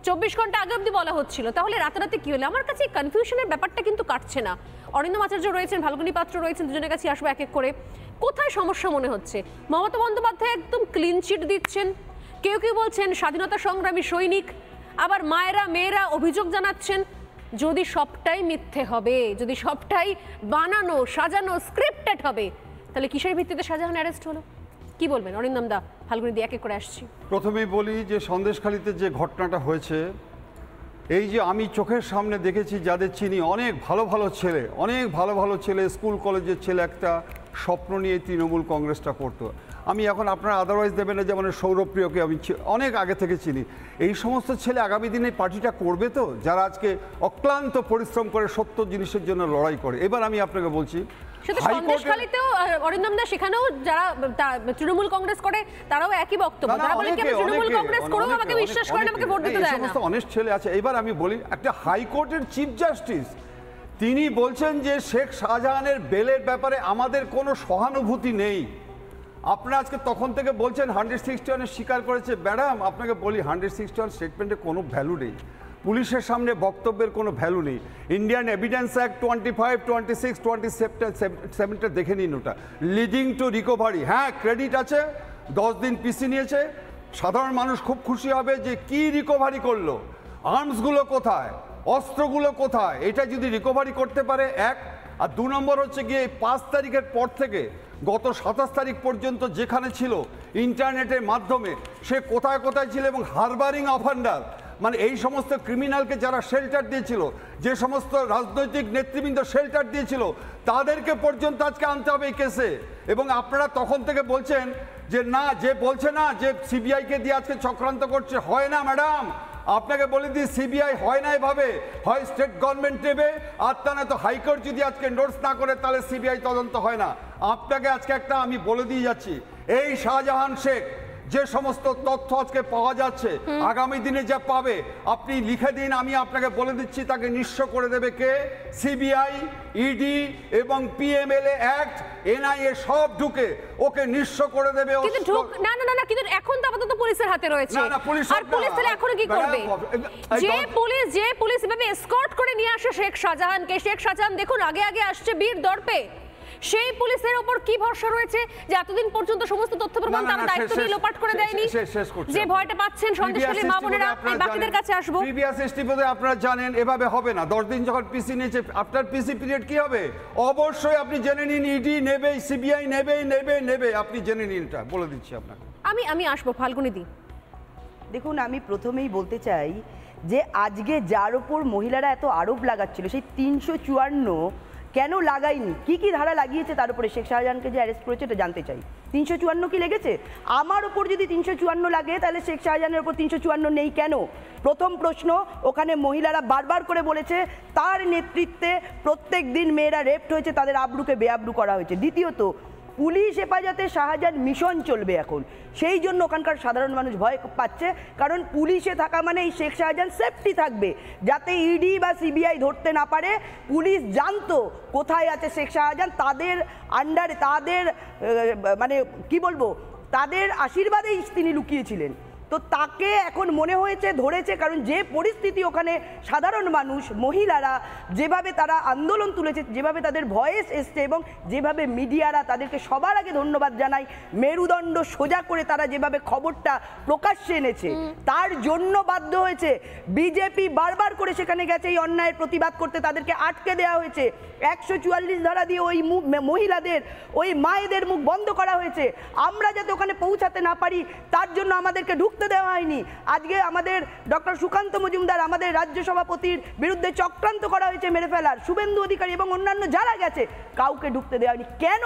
A: 24 ঘন্টা আগে অবধি বলা হচ্ছিল, তাহলে রাতারাতি কি হলো? আমার কাছে কনফিউশনের ব্যাপারটা কিন্তু কাটছে না। অরিন্দম আচার্য রয়েছেন, ফাল্গুনী পাত্র রয়েছেন, দুজনের কাছে আসবো এক এক করে। কোথায় সমস্যা মনে হচ্ছে? মমতা বন্দ্যোপাধ্যায় একদম ক্লিন চিট দিচ্ছেন, কেউ কেউ বলছেন স্বাধীনতা সংগ্রামী সৈনিক, আবার মায়েরা মেয়েরা অভিযোগ জানাচ্ছেন। যদি সবটাই মিথ্যে হবে, যদি সবটাই বানানো সাজানো স্ক্রিপ্টেড হবে, তাহলে কিসের ভিত্তিতে শাহজাহান অ্যারেস্ট হলো? কি বলবেন অরিন্দম দা, ফাল্গুনী দিয়ে এক এক করে আসছি।
F: প্রথমেই বলি যে সন্দেশখালীতে যে ঘটনাটা হয়েছে, এই যে আমি চোখের সামনে দেখেছি, যাদের চিনি অনেক ভালো ভালো ছেলে, স্কুল কলেজের ছেলে একটা স্বপ্ন নিয়ে তৃণমূল কংগ্রেসটা করতো। আমি এখন আপনারা আদারওয়াইজ দেবেন না, যেমন সৌরভপ্রিয়কে আমি অনেক আগে থেকে চিনি। এই সমস্ত ছেলে আগামী দিনে পার্টিটা করবে তো, যারা আজকে অক্লান্ত পরিশ্রম করে সত্য জিনিসের জন্য লড়াই করে। এবার আমি আপনাকে বলছি,
A: সন্দেশখালীতেও অরিন্দম দা, সেখানেও যারা তৃণমূল কংগ্রেস করে তারাও একই বক্তব্য, তারা বলে কি আমি তৃণমূল কংগ্রেস করেও আমাকে বিশ্বাস করেন, আমাকে ভোট দিতে দেয় না।
F: সমস্ত অনেস্ট ছেলে আছে। এবার আমি বলি, একটা হাইকোর্টের চিফ জাস্টিস তিনি বলছেন যে শেখ শাহজাহানের বেলের ব্যাপারে আমাদের কোনো সহানুভূতি নেই। আপনারা আজকে তখন থেকে বলছেন 161 স্বীকার করেছে। ম্যাডাম আপনাকে বলি, 161 স্টেটমেন্টে কোনো ভ্যালু নেই, পুলিশের সামনে বক্তব্যের কোনো ভ্যালু নেই। ইন্ডিয়ান এভিডেন্স অ্যাক্ট 25, 26, 27 দেখে নিন, ওটা লিডিং টু রিকভারি। হ্যাঁ, ক্রেডিট আছে, 10 দিন পিসি নিয়েছে, সাধারণ মানুষ খুব খুশি হবে যে কি রিকভারি করলো, আর্মসগুলো কোথায়, অস্ত্রগুলো কোথায়, এটা যদি রিকভারি করতে পারে এক। আর 2 নম্বর হচ্ছে গিয়ে 5 তারিখের পর থেকে গত 27 তারিখ পর্যন্ত যেখানে ছিল ইন্টারনেটের মাধ্যমে, সে কোথায় কোথায় ছিল, এবং হারবারিং অফেন্ডার মানে এই সমস্ত ক্রিমিনালকে যারা শেল্টার দিয়েছিল, যে সমস্ত রাজনৈতিক নেতৃবৃন্দ শেল্টার দিয়েছিল, তাদেরকে পর্যন্ত আজকে আনতে হবে এই কেসে। এবং আপনারা তখন থেকে বলছেন যে না, যে বলছে না যে সিবিআইকে দিয়ে আজকে চক্রান্ত করছে, হয় না ম্যাডাম। আপনাকে বলে দিই, সিবিআই হয় না এভাবে, হয় স্টেট গভর্নমেন্ট নেবে, আর তা না তো হাইকোর্ট যদি আজকে এন্ডোর্স না করে তাহলে সিবিআই তদন্ত হয় না। আপনাকে আজকে একটা আমি বলে দিয়ে যাচ্ছি, এই শাহজাহান শেখ যে সমস্ত তথ্য আজকে পাওয়া যাচ্ছে, আগামী দিনে যা পাবে আপনি লিখে দিন, আমি আপনাকে বলে দিচ্ছি তাকে নিঃস্ব করে দেবে কে? সিবিআই, ইডি এবং পিএমএলএ অ্যাক্ট, এনআইএ সব ঢুকে ওকে নিঃস্ব করে দেবে।
A: কিন্তু না না না, কিন্তু এখন তো আপাতত পুলিশের হাতে রয়েছে। আর পুলিশ তাহলে এখন কি করবে? যে পুলিশ এভাবে এসকর্ট করে নিয়ে আসে শেখ শাহজাহানকে, শেখ শাহজাহান দেখুন আগে আগে আসছে বীর দর্পে, সেই পুলিশের উপর কি ভরসা রয়েছে যে এতদিন পর্যন্ত সমস্ত তথ্য প্রমাণ তার দায়িত্ব নিয়ে লোপাট করে দেয়নি? যে ভয়টা পাচ্ছেন সন্দেশখালীর মা বোনেরা, আমি বাকিদের কাছে আসবো।
F: প্রিভিয়াস এসটিপোতে আপনারা জানেন এভাবে হবে না। 10 দিন যখন পিসি নিয়েছে, আফটার পিসি পিরিয়ড কি হবে অবশ্যই আপনি জেনে নিন, ইডি নেবে, সিবিআই নেবে, আপনি জেনে নিন, এটা বলে দিচ্ছি আপনাকে।
A: আমি আসবো ফাল্গুনী দি।
G: দেখুন, আমি প্রথমেই বলতে চাই যে আজকে যার উপর মহিলারা এত আরোপ লাগাচ্ছিল, সেই 354 কেন লাগায়নি, কি কি ধারা লাগিয়েছে তার উপরে শেখ শাহজাহানকে যে অ্যারেস্ট করেছে এটা জানতে চাই। 354 কি লেগেছে? আমার ওপর যদি 354 লাগে তাহলে শেখ শাহজাহানের ওপর 354 নেই কেন? প্রথম প্রশ্ন, ওখানে মহিলারা বারবার করে বলেছে তার নেতৃত্বে প্রত্যেক দিন মেয়েরা রেপ্ট হয়েছে, তাদের আবরুকে বেআবরু করা হয়েছে। দ্বিতীয়ত, পুলিশ হেফাজতে শাহজাহান মিশন চলবে এখন, সেই জন্য ওখানকার সাধারণ মানুষ ভয় পাচ্ছে, কারণ পুলিশে থাকা মানে এই শেখ শাহজাহান সেফটি থাকবে, যাতে ইডি বা সিবিআই ধরতে না পারে। পুলিশ জানতো কোথায় আছে শেখ শাহজাহান, তাদের আন্ডারে, তাদের মানে কি বলবো, তাদের আশীর্বাদেই তিনি লুকিয়েছিলেন। তো তাকে এখন মনে হয়েছে ধরেছে, কারণ যে পরিস্থিতি ওখানে সাধারণ মানুষ, মহিলারা যেভাবে তারা আন্দোলন তুলেছে, যেভাবে তাদের ভয়েস এসছে এবং যেভাবে মিডিয়ারা তাদেরকে সবার আগে ধন্যবাদ জানাই, মেরুদণ্ড সোজা করে তারা যেভাবে খবরটা প্রকাশ্যে এনেছে, তার জন্য বাধ্য হয়েছে। বিজেপি বারবার করে সেখানে গেছে এই অন্যায়ের প্রতিবাদ করতে, তাদেরকে আটকে দেওয়া হয়েছে। 144 ধারা দিয়ে ওই মহিলাদের, ওই মায়েদের মুখ বন্ধ করা হয়েছে। আমরা যাতে ওখানে পৌঁছাতে না পারি তার জন্য আমাদেরকে ঢুকতে দেওয়া হয়নি। আজকে আমাদের ডক্টর সুকান্ত মজুমদার, আমাদের রাজ্য সভাপতির বিরুদ্ধে চক্রান্ত করা হয়েছে মেরে ফেলার, শুভেন্দু অধিকারী এবং অন্যান্য যারা গেছে, কাউকে ঢুকতে দেওয়া হয়নি। কেন?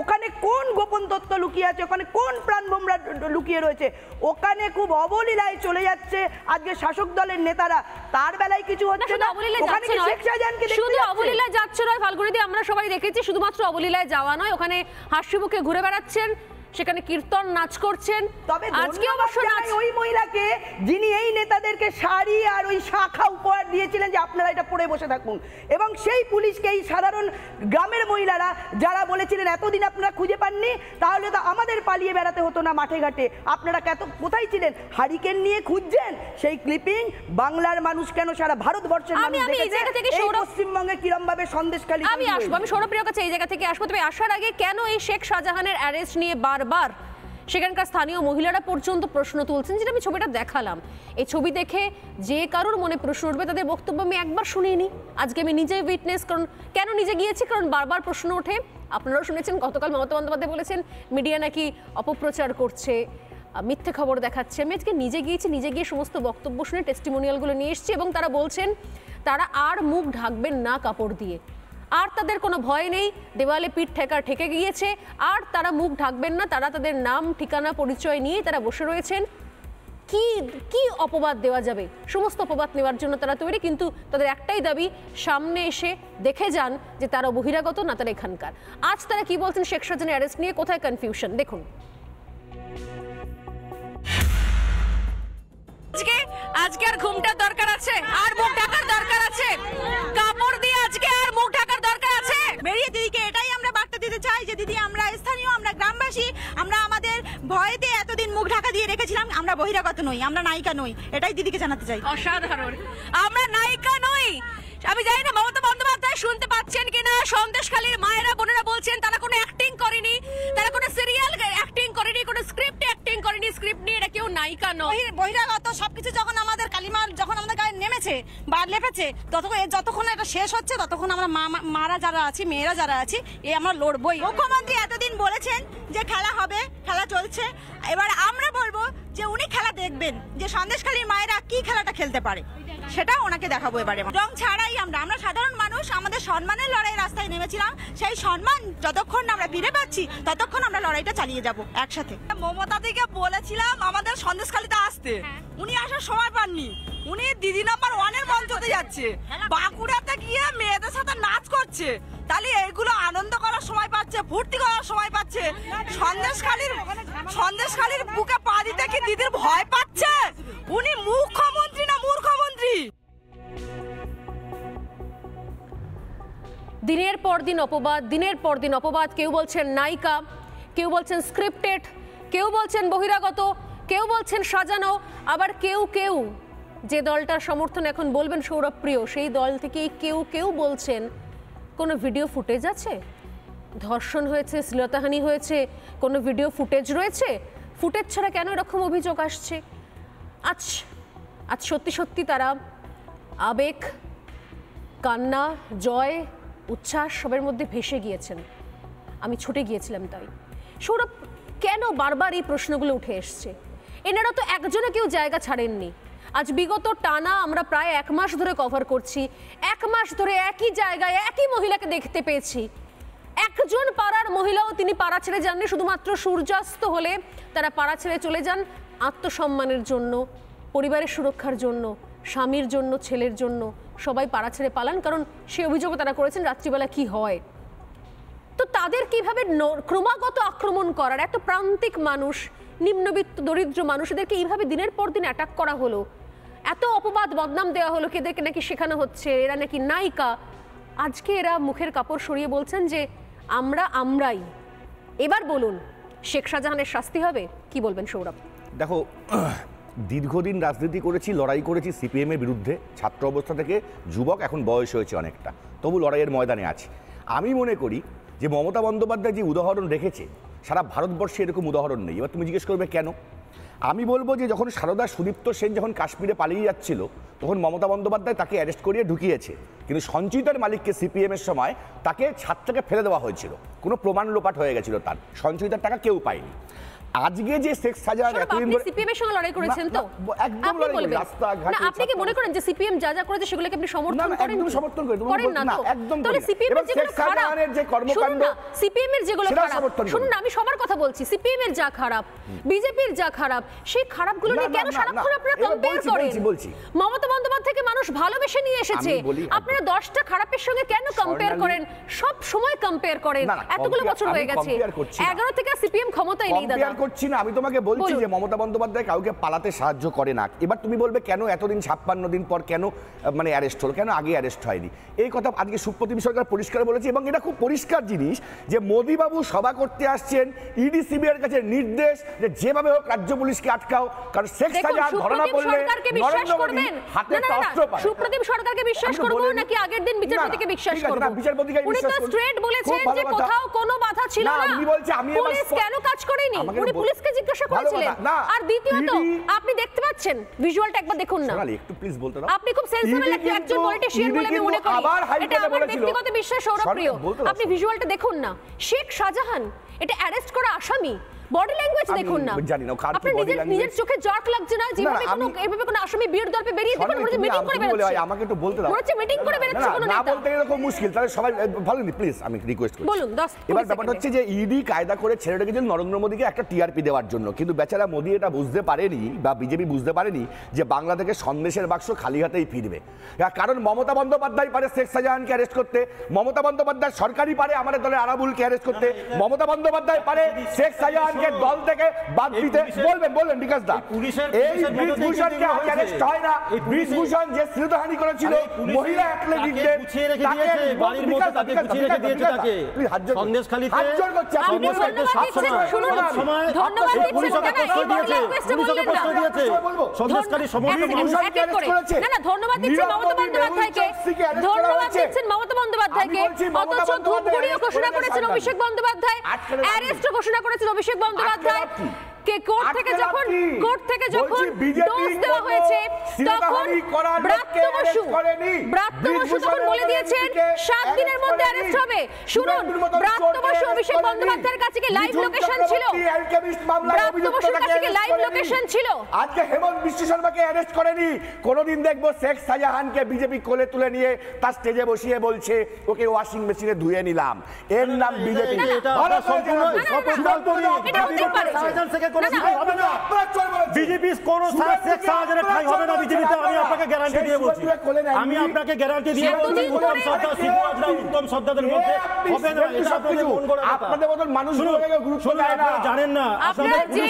G: ওখানে কোন গোপন তত্ত্ব লুকিয়ে আছে, ওখানে কোন প্রাণভোমরা লুকিয়ে রয়েছে? ওখানে খুব অবলীলায় চলে যাচ্ছে আজকে শাসক দলের নেতারা, তার বেলায় কিছু হচ্ছে না। ওখানে কি শেখ শাহজাহানকে
A: শুধু অবলীলায় যাচ্ছে নয় ফাল্গুনিদি, আমরা সবাই দেখেছি, শুধুমাত্র অবলীলায় যাওয়া নয়, ওখানে হাসি মুখে ঘুরে বেড়াচ্ছেন, সেখানে কীর্তন নাচ করছেন।
G: তবে
A: আজকে অবশ্য
G: ওই মহিলাকে, যিনি এই নেতাদেরকে শাড়ি আর ওই শাখা উপহার দিয়েছিলেন যে আপনারা এটা পরে বসে থাকুন, এবং সেই পুলিশকে এই সাধারণ গ্রামের মহিলারা যারা বলেছিলেন এতদিন আপনারা খুঁজে পাননি, তাহলে তো আমাদের পালিয়ে বেড়াতে হতো না মাঠে ঘাটে, আপনারা কোথায় ছিলেন? হারিকেন নিয়ে খুঁজছেন সেই ক্লিপিং বাংলার মানুষ কেন সারা ভারতবর্ষের মানুষ দেখেছে। পশ্চিমবঙ্গে কিরম ভাবে সন্দেশখালী,
A: আমি আসবো, আমি সৌরভপ্রিয়র কাছে এই জায়গা থেকে আসবো। তবে আসার আগে কেন এই শেখ শাহজাহানের অ্যারেস্ট নিয়ে বারবার সেখানকার স্থানীয় মহিলারা পর্যন্ত প্রশ্ন তুলছেন, যেটা আমি ছবিটা দেখালাম, এই ছবি দেখে যে কারোর মনে প্রশ্ন উঠবে তাদের বক্তব্য আমি একবার শুনিনি। আজকে আমি নিজে উইটনেস, কারণ কেন নিজে গিয়েছি, কারণ বারবার প্রশ্ন ওঠে। আপনারাও শুনেছেন গতকাল মমতা বন্দ্যোপাধ্যায় বলেছেন মিডিয়া নাকি অপপ্রচার করছে, মিথ্যে খবর দেখাচ্ছে। আমি আজকে নিজে গিয়েছি, নিজে গিয়ে সমস্ত বক্তব্য শুনে টেস্টিমোনিয়ালগুলো নিয়ে এসেছি, এবং তারা বলছেন তারা আর মুখ ঢাকবেন না কাপড় দিয়ে, আর তাদের কোনো ভয় নেই, দেওয়ালে পিঠ ঠেকে গিয়েছে, আর তারা মুখ ঢাকবেন না, তারা তাদের নাম ঠিকানা পরিচয় নিয়ে তারা বসে রয়েছেন। কি অপবাদ দেওয়া যাবে, সমস্ত অপবাদ নেওয়ার জন্য তারা তৈরি, কিন্তু তাদের একটাই দাবি, সামনে এসে দেখে যান যে তারা বহিরাগত না তারা এখানকার। আজ তারা কি বলছেন শেখ শাহজাহানের অ্যারেস্ট নিয়ে, কোথায় কনফিউশন দেখুন। আজকে আর ঘুমটার দরকার আছে, আর মুখ ঢাকার দরকার আছে, কাপড় দিয়ে আজকে আর মুখ ঢাকার দরকার আছে।
D: বেরিয়ে দিদিকে এটাই আমরা বার্তা দিতে চাই যে দিদি, আমরা স্থানীয়, আমরা গ্রামবাসী, আমরা আমাদের ভয়েতে এতদিন মুখ ঢাকা দিয়ে রেখেছিলাম, আমরা বহিরাগত নই, আমরা নায়িকা নই, এটাই দিদিকে জানাতে চাই।
A: অসাধারণ, আমরা নায়িকা নই। আমি জানি না মমতা বন্দ্যোপাধ্যায় শুনতে পাচ্ছেন কিনা, সন্দেশখালীর মায়েরা বোনেরা বলছেন তারা কোনো অ্যাক্টিং করেনি, তারা কোনো সিরিয়াল অ্যাক্টিং করেনি, কোনো স্ক্রিপ্ট অ্যাক্টিং করেনি, স্ক্রিপ্ট নিয়ে এরা কেউ নায়িকা নয়।
D: বহিরাগত সবকিছু যখন আমাদের কালিমার যখন আমাদের গায়ে নেমেছে বা লেপেছে, যতক্ষণ এটা শেষ হচ্ছে ততক্ষণ আমরা মারা যারা আছি, মেয়েরা যারা আছি, আমরা লড়বই। মুখ্যমন্ত্রী এতদিন বলেছেন যে খেলা হবে, খেলা চলছে, এবার আমরা বলবো যে উনি খেলা দেখবেন, যে সন্দেশখালীর মায়েরা কি খেলাটা খেলতে পারে সেটা ওনাকে দেখাবো এবারে। রং ছাড়াই আমরা সাধারণ মানুষ, আমাদের সম্মানের লড়াই রাস্তায় নেমেছিলাম, সেই সম্মান যতক্ষণ আমরা ফিরে পাচ্ছি ততক্ষণ আমরা লড়াইটা চালিয়ে যাব একসাথে।
C: মমতা দিকে বলেছিলাম আমাদের সন্দেশখালীতে আসতে, উনি আসার সময় পাননি, উনি দিদি নাম্বার 1-এর মঞ্চতে যাচ্ছে, বাঁকুড়াতে গিয়ে মেয়েদের সাথে নাচ করছে, তাহলে এইগুলো আনন্দ করার সময় পাচ্ছে, ফুর্তি করার সময় পাচ্ছে। সন্দেশখালীর বুকে পা দিতে কি দিদির ভয় পাচ্ছে? উনি মুখ্যমন্ত্রী না মূর্খমন্ত্রী।
A: দিনের পর দিন অপবাদ, দিনের পর দিন অপবাদ। কেউ বলছেন নায়িকা, কেউ বলছেন স্ক্রিপ্টেড, কেউ বলছেন বহিরাগত, কেউ বলছেন সাজানো, আবার কেউ যে দলটার সমর্থন এখন বলবেন সৌরভপ্রিয়, সেই দল থেকে কেউ বলছেন কোনো ভিডিও ফুটেজ আছে, ধর্ষণ হয়েছে, শ্লীলতাহানি হয়েছে, কোনো ভিডিও ফুটেজ রয়েছে? ফুটেজ ছাড়া কেন এরকম অভিযোগ আসছে? আজ সত্যি তারা আবেগ, কান্না, জয়, উচ্ছ্বাস সবের মধ্যে ভেসে গিয়েছেন। আমি ছুটে গিয়েছিলাম তাই। সৌরভ, কেন বারবার এই প্রশ্নগুলো উঠে এসছে? এনারা তো একজনে কেউ জায়গা ছাড়েননি। আজ বিগত টানা আমরা প্রায় 1 মাস ধরে কভার করছি, 1 মাস ধরে একই জায়গায় একই মহিলাকে দেখতে পেয়েছি। একজন পাড়ার মহিলাও তিনি পাড়া ছেড়ে যাননি, শুধুমাত্র সূর্যাস্ত হলে তারা পাড়া ছেড়ে চলে যান আত্মসম্মানের জন্য, পরিবারের সুরক্ষার জন্য, স্বামীর জন্য, ছেলের জন্য। সবাই পাড়া ছেড়ে পালান, কারণ সে অভিযোগও তারা করেছেন রাত্রিবেলা কি হয়। তো তাদের কিভাবে ক্রমাগত আক্রমণ করার, এত প্রান্তিক মানুষ, নিম্নবিত্ত দরিদ্র মানুষ, এদেরকে এইভাবে দিনের পর দিন অ্যাটাক করা হলো, এত অপবাদ বদনাম দেওয়া হলো, এদেরকে নাকি শেখানো হচ্ছে এরা নাকি নায়িকা। আজকে এরা মুখের কাপড় সরিয়ে বলছেন যে আমরাই। এবার বলুন, শেখ শাহজাহানের শাস্তি হবে? কি বলবেন সৌরভ?
H: দেখো, দীর্ঘদিন রাজনীতি করেছি, লড়াই করেছি সিপিএমের বিরুদ্ধে, ছাত্র অবস্থা থেকে যুবক, এখন বয়স হয়েছে অনেকটা, তবু লড়াইয়ের ময়দানে আছি। আমি মনে করি যে মমতা বন্দ্যোপাধ্যায় যে উদাহরণ রেখেছে, সারা ভারতবর্ষে এরকম উদাহরণ নেই। এবার তুমি জিজ্ঞেস করবে কেন? আমি বলবো যে যখন সারদা সুদীপ্ত সেন যখন কাশ্মীরে পালিয়ে যাচ্ছিল, তখন মমতা বন্দ্যোপাধ্যায় তাকে অ্যারেস্ট করিয়ে ঢুকিয়েছে, কিন্তু সঞ্চিতার মালিককে সিপিএমের সময় তাকে ছাদ থেকে ফেলে দেওয়া হয়েছিল, কোনো প্রমাণ লোপাট হয়ে গেছিল, তার সঞ্চিতার টাকা কেউ পায়নি। আজকে যে শেখ শাহজাহান এতদিন ধরে
A: সিপিএম এর সঙ্গে লড়াই করেছেন, তো
H: একদম লড়াই, রাস্তাঘাটে,
A: আপনি কি মনে করেন যে সিপিএম যা যা করেছে সেগুলোকে আপনি সমর্থন করেন?
H: একদম সমর্থন করি
A: না, একদম। তাহলে সিপিএম এর যেগুলো খারাপ,
H: যে কর্মকাণ্ড,
A: সিপিএম এর যেগুলো খারাপ, শুনুন না, আমি সবার কথা বলছি। সিপিএম এর যা খারাপ, বিজেপির যা খারাপ, সেই খারাপগুলো নিয়ে কেন সারাক্ষণ আপনারা কম্পেয়ার করেন? মমতা বন্দ্যোপাধ্যায়কে মানুষ ভালোবেসে নিয়ে এসেছে, আপনারা 10টা খারাপের সঙ্গে কেন কম্পেয়ার করেন? সব সময় কম্পেয়ার করেন, এতগুলো বছর হয়ে গেছে, 11 থেকে সিপিএম ক্ষমতায় নেই। দাদা
H: করছি না, আমি তোমাকে বলছি যে মমতা বন্দ্যোপাধ্যায় কাউকে পালাতে সাহায্য করে না। এবার তুমি বলবে কেন এতদিন 56 দিন পর কেন মানে অ্যারেস্ট হলো, কেন আগে অ্যারেস্ট হয়নি? এই কথা আজকে সুপ্রতিম সরকার পরিষ্কার বলেছে, এবং এটা খুব পরিষ্কার জিনিস যে মোদিবাবু সভা করতে আসছেন, ইডি সিবিআইয়ের কাছে নির্দেশ যে যেভাবে হোক রাজ্য পুলিশকে আটকাও, কারণ শেখ শাহজাহান ধরা পড়লে নরেন্দ্র মোদি হাতে অস্ত্র পায়।
A: সুপ্রতিম সরকারকে বিশ্বাস করব নাকি আগের দিন বিচারপতিকে বিশ্বাস করব?
H: না, বিচারপতিকে
A: উনি তো স্ট্রেট বলেছেন যে কোথাও কোনো বাধা ছিল না।
H: আমি বলছি আমি
A: পুলিশ কেন কাজ করেনি, উনি পুলিশকে জিজ্ঞাসা করেছিলেন। আর দ্বিতীয়ত আপনি দেখতে পাচ্ছেন ভিজুয়ালটা একবার দেখুন না,
H: একটু প্লিজ বলতে দাও।
A: আপনি খুব সেন্সিবল একজন পলিটিশিয়ান বলে আমি মনে করি, এটা আমার ব্যক্তিগত বিশ্বাস সৌরভ প্রিয়। আপনি ভিজুয়ালটা দেখুন না, শেখ শাহজাহান এটা অ্যারেস্ট করা আসামি, বডি ল্যাঙ্গুয়েজ দেখুন না, আপনি নিজের চোখে জট লাগছে না? যেভাবে কোনো এভাবে কোনো আসামি বিয়ের দলপে বেরিয়ে দেখুন, মনে হচ্ছে মিটিং করে বেরোচ্ছে।
H: আমাকে একটু বলতে দাও,
A: মনে হচ্ছে মিটিং করে বেরোচ্ছে কোনো নেতা।
H: না বলতে গেলে খুব মুশকিল, তাহলে সবাই ভালো নি প্লিজ, আমি রিকোয়েস্ট করছি
A: বলুন। 10
H: এবার ব্যাপারটা হচ্ছে যে ইডি কায়দা করে ছেড়ে রেখেছেন নরেন্দ্র মোদীকে একটা টিআরপি দেওয়ার জন্য, কিন্তু বেচারা মোদী এটা বুঝতে পারেনি বা বিজেপি বুঝতে পারেনি যে বাংলা থেকে সন্দেশের বাক্স খালি হাতেই ফিরবে। কারণ মমতা বন্দ্যোপাধ্যায় পারে শেখ শাহজাহানকে অ্যারেস্ট করতে, মমতা বন্দ্যোপাধ্যায় সরকারি পারে আমাদের দলের আরাবুলকে অ্যারেস্ট করতে, মমতা বন্দ্যোপাধ্যায় পারে শেখ শাহজাহানকে দল থেকে বাদ দিতে। বলবেন বিকাশ দা, এই ব্রিজভূষণকে অ্যারেস্ট হয় না? ব্রিজভূষণ যে শ্লীলতাহানি করেছিল মহিলা অ্যাথলেটিকদের, তাকে বাড়ির মধ্যে তাকে গুছিয়ে রেখে দিয়েছে, তাকে সন্দেশখালীতে হাত জোড় করছে। আপনি
A: ধন্যবাদ দিচ্ছেন,
H: সন্দেশখালী সময়
A: না ধন্যবাদ দিচ্ছেন মমতা বন্দ্যোপাধ্যায়কে, ধন্যবাদ দিচ্ছেন মমতা বন্দ্যোপাধ্যায়কে। অথচ ধূপগুড়িও ঘোষণা করেছেন অভিষেক বন্দ্যোপাধ্যায়, অ্যারেস্ট ঘোষণা করেছেন অভিষেক বন্দ্যোপাধ্যায়। কোর্ট থেকে যখন ডোজ দেওয়া হয়েছে তখন ব্রাত্য বসু তখন বলে দিয়েছেন 7 দিনের মধ্যে অ্যারেস্ট হবে। শুনুন, ব্রাত্য বসু অভিষেক বন্দ্যোপাধ্যায়ের কাছে কি লাইভ লোকেশন ছিল? ব্রাত্য বসুর কাছে কি লাইভ লোকেশন ছিল?
H: আজকে হেমন্ত বিশ্ব শর্মাকে অ্যারেস্ট করেনি, কোনদিন দেখবো শেখ শাহজাহানকে বিজেপি কোলে তুলে নিয়ে তার স্টেজে বসিয়ে বলছে ওকে ওয়াশিং মেশিনে ধুয়ে নিলাম, এর নাম বিজেপি।
I: বিজেপি কোন শেখ শাহজাহানের ঠাঁই হবে না বিজেপিতে, আমি আপনাকে গ্যারান্টি দিয়ে বলছি, আমি আপনাকে গ্যারান্টি দিয়ে বলছি। উত্তম সর্দার শিবরাজরা উত্তম সর্দারদের মধ্যে হবে না, এটা আপনাদের মন গড়া।
H: আপনাদের মতন মানুষ গুরুত্ব দেয় না,
I: জানেন না
A: আপনারা যে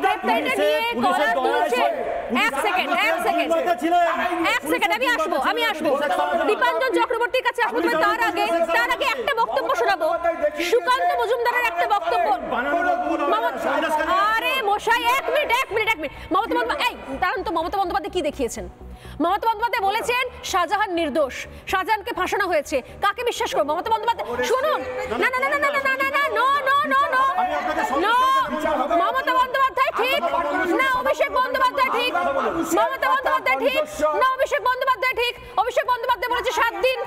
A: গ্রেফতারিটা নিয়ে করা তুলছে। এক সেকেন্ড আমি আসবো দীপাঞ্জন চক্রবর্তীর কাছে আসবো, তবে তার আগে একটা বক্তব্য শোনাবো, সুকান্ত মজুমদারের একটা বক্তব্য। আরে মশাই এক মিনিট মমতা বন্দ্যোপাধ্যায় কি দেখিয়েছেন? মমতা বন্দ্যোপাধ্যায় বলেছেন শাহজাহান নির্দোষ, শাহজাহানকে ফাঁসানো হয়েছে। কাকে বিশ্বাস করবো? মমতা বন্দ্যোপাধ্যায় শুনুন, না না না না না না না না no no no no no, Mamata Bandyopadhyay ঠিক না, অভিষেক বন্দ্যোপাধ্যায় ঠিক, মমতা বন্দ্যোপাধ্যায় ঠিক না, অভিষেক বন্দ্যোপাধ্যায় ঠিক। অভিষেক বন্দ্যোপাধ্যায় বলেছে 7 দিন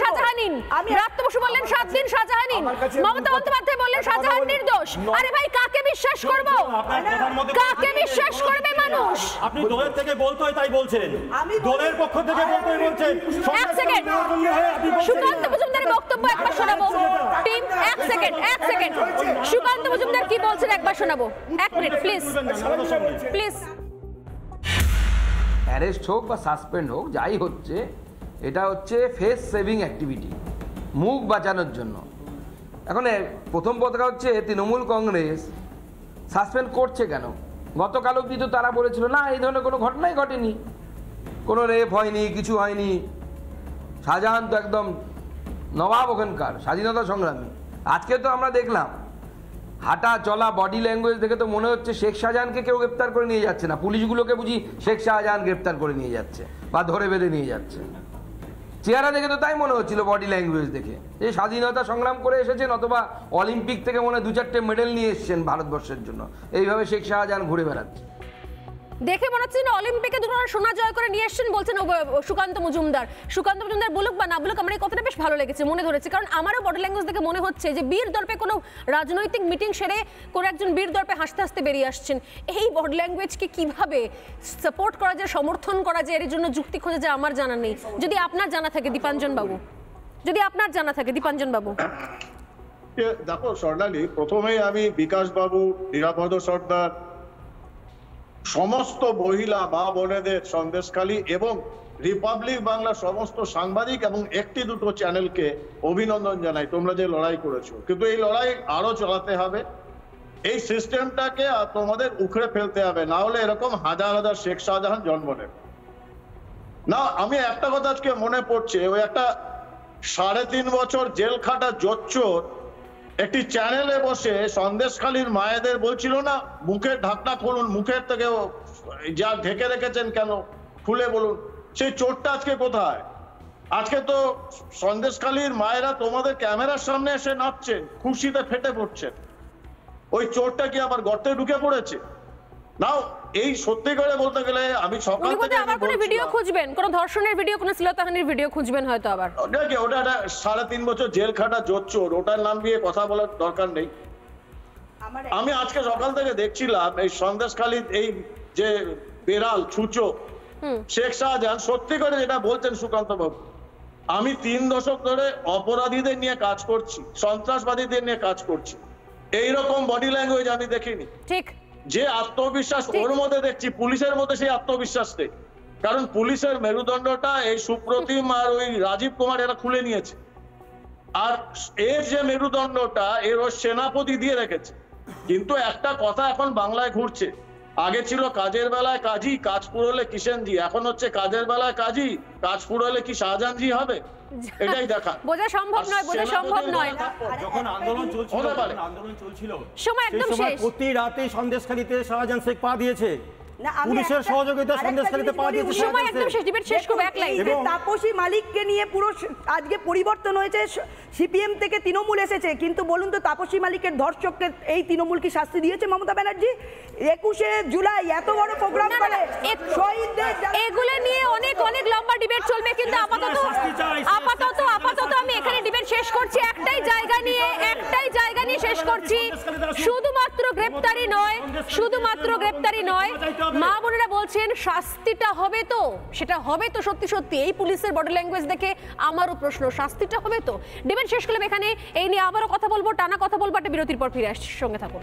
A: শাহজাহানিন, ব্রাত্য বসু বললেন 7 দিন শাহজাহানিন, মমতা বন্দ্যোপাধ্যায় বললেন শাহজাহান নির্দোষ। আরে ভাই কাকে বিশ্বাস করবো? কাকে বিশ্বাস করবে মানুষ?
I: আপনি দলের থেকে বলতে হয় তাই বলছেন, দলের পক্ষ থেকে বলতে হয় বলছেন।
A: এক সেকেন্ড, সুকান্ত মজুমদারের বক্তব্য একবার শোনাবো টিম। এক সেকেন্ড সুকান্ত মজুমদার কি বলছেন একবার শোনাবো। 1 মিনিট প্লিজ প্লিজ।
J: অ্যারেস্ট হোক বা সাসপেন্ড হোক, যাই হচ্ছে এটা হচ্ছে ফেস সেভিং অ্যাক্টিভিটি, মুখ বাঁচানোর জন্য। এখন প্রথম কথা হচ্ছে তৃণমূল কংগ্রেস সাসপেন্ড করছে কেন? গতকাল অবধি তো তারা বলেছিল না এই ধরনের কোনো ঘটনাই ঘটেনি, কোনো রেপ হয়নি, কিছু হয়নি। শাহজাহান তো একদম নবাব ওখানকার, স্বাধীনতা সংগ্রামী। আজকে তো আমরা দেখলাম হাঁটা চলা বডি ল্যাঙ্গুয়েজ দেখে তো মনে হচ্ছে শেখ শাহজাহানকে কেউ গ্রেপ্তার করে নিয়ে যাচ্ছে না, পুলিশগুলোকে বুঝি শেখ শাহজাহান গ্রেপ্তার করে নিয়ে যাচ্ছে বা ধরে বেঁধে নিয়ে যাচ্ছে। চেহারা দেখে তো তাই মনে হচ্ছিল, বডি ল্যাঙ্গুয়েজ দেখে, যে স্বাধীনতা সংগ্রাম করে এসেছেন অথবা অলিম্পিক থেকে মনে হয় 2-4টে মেডেল নিয়ে এসেছেন ভারতবর্ষের জন্য। এইভাবে শেখ শাহজাহান ঘুরে বেড়াচ্ছে।
A: দেখে মনে হচ্ছে না অলিম্পিকে দুটো সোনা জয় করে নিয়ে এসেছেন বলছেন সুকান্ত মজুমদার। সুকান্ত মজুমদার বলুক বা না বলুক, আমার এই কথাটা বেশ ভালো লেগেছে, মনে ধরেছে। কারণ আমারও বডি ল্যাঙ্গুয়েজ দেখে মনে হচ্ছে যে বীর দর্পে কোনো রাজনৈতিক মিটিং সেরে কোনো একজন বীর দর্পে হাসতে হাসতে বেরিয়ে আসছেন। এই বডি ল্যাঙ্গুয়েজকে কিভাবে সাপোর্ট করা যায়, সমর্থন করা যায়, এর জন্য যুক্তি খোঁজা যায় আমার জানা নেই। যদি আপনার জানা থাকে দীপাঞ্জন বাবু, যদি আপনার জানা থাকে দীপাঞ্জন বাবু।
K: দেখো স্বর্ণালী, প্রথমেই আমি বিকাশ বাবু, নিরাপদ সর্দার, সমস্ত মহিলা মা বোনেদের, সন্দেশখালী এবং রিপাবলিক বাংলার সমস্ত সাংবাদিক এবং 1-2 চ্যানেলকে অভিনন্দন জানাই, তোমরা যে লড়াই করেছো। কিন্তু এই লড়াই আরো চালাতে হবে, এই সিস্টেমটাকে তোমাদের উখড়ে ফেলতে হবে, না হলে এরকম হাজার হাজার শেখ শাহজাহান জন্ম নেবে না। আমি একটা কথা আজকে মনে পড়ছে, ওই একটা 3.5 বছর জেল খাটা জোচ্চোর একটি চ্যানেলে বসে সন্দেশখালীর মায়েদের বলছিল না মুখের ঢাকনা খুলুন, মুখের থেকে যা ঢেকে রেখেছেন কেন খুলে বলুন। সেই চোরটা আজকে কোথায়? আজকে তো সন্দেশখালীর মায়েরা তোমাদের ক্যামেরার সামনে এসে নাচছেন, খুশিতে ফেটে পড়ছেন। ওই চোরটা কি আবার গর্তে ঢুকে পড়েছে? নাও এই সত্যি করে বলতে গেলে আমি সকাল থেকে
A: আবার কোনো ভিডিও খুঁজবেন, কোনো ধর্ষণের ভিডিও, কোনো শ্লীলতাহানির ভিডিও খুঁজবেন হয়তো আবার।
K: ওটা 3.5 বছর জেল খাটা জোচ্চোর, ওটার নাম দিয়ে কথা বলার দরকার নেই। আমি আজকে সকাল থেকে দেখছিলাম এই সন্দেশখালীর এই যে বেড়াল ছুঁচো শেখ শাহজাহান সত্যি করে যেটা বলছেন সুকান্ত বাবু, আমি 3 দশক ধরে অপরাধীদের নিয়ে কাজ করছি, সন্ত্রাসবাদীদের নিয়ে কাজ করছি, এইরকম বডি ল্যাঙ্গুয়েজ আমি দেখিনি।
A: ঠিক
K: যে আত্মবিশ্বাস ওর মধ্যে দেখছি, পুলিশের মধ্যে সেই আত্মবিশ্বাস নেই। কারণ পুলিশের মেরুদণ্ডটা এই সুপ্রতিম আর ওই রাজীব কুমার এরা খুলে নিয়েছে, আর এর যে মেরুদণ্ডটা এর ওর সেনাপতি দিয়ে রেখেছে। কিন্তু একটা কথা এখন বাংলায় ঘুরছে, আগে ছিল কাজের বেলায় কাজী, কাজ পুরোলে কিষেনজি, এখন হচ্ছে কাজের বেলায় কাজী, কাজ পুরোলে কি শাহজাহানজি হবে? এটাই দেখা
A: বোঝা সম্ভব নয়, বোঝা সম্ভব নয়।
I: যখন আন্দোলন চলছিল
A: সময় একদম শেষ,
I: প্রতি রাতে সন্দেশখালীতে শাহজাহান শেখ পা দিয়েছে, পুলিশের সহযোগিতা সন্দেশখালীতে পা দিয়েছে।
A: সময় একদম শেষ, ডিবেট শেষ করব। এক লাইন,
G: তাপসী মালিককে নিয়ে পুরো আজকে পরিবর্তন হয়েছে, সিপিএম থেকে তৃণমূল এসেছে, কিন্তু বলুন তো তাপসী মালিকের ধর্ষককে এই তৃণমূল কি শাস্তি দিয়েছে মমতা ব্যানার্জি? 21শে জুলাই এত বড় প্রোগ্রাম করে শহীদদের,
A: এগুলো নিয়ে অনেক অনেক লম্বা ডিবেট চলবে, কিন্তু আপাতত আমি এখানে ডিবেট শেষ করছি। একটাই জায়গা নিয়ে শেষ করছি, শুধুমাত্র গ্রেপ্তারি নয়, মা বোনেরা বলছেন শাস্তিটা হবে তো, সেটা হবে তো সত্যি সত্যি। এই পুলিশের বডি ল্যাঙ্গুয়েজ দেখে আমারও প্রশ্ন, শাস্তিটা হবে তো? ডিবেট শেষ করলাম এখানে, এই নিয়ে আবারও কথা বলবো, টানা কথা বলবো, একটা বিরতির পর ফিরে আসছি, সঙ্গে থাকুন।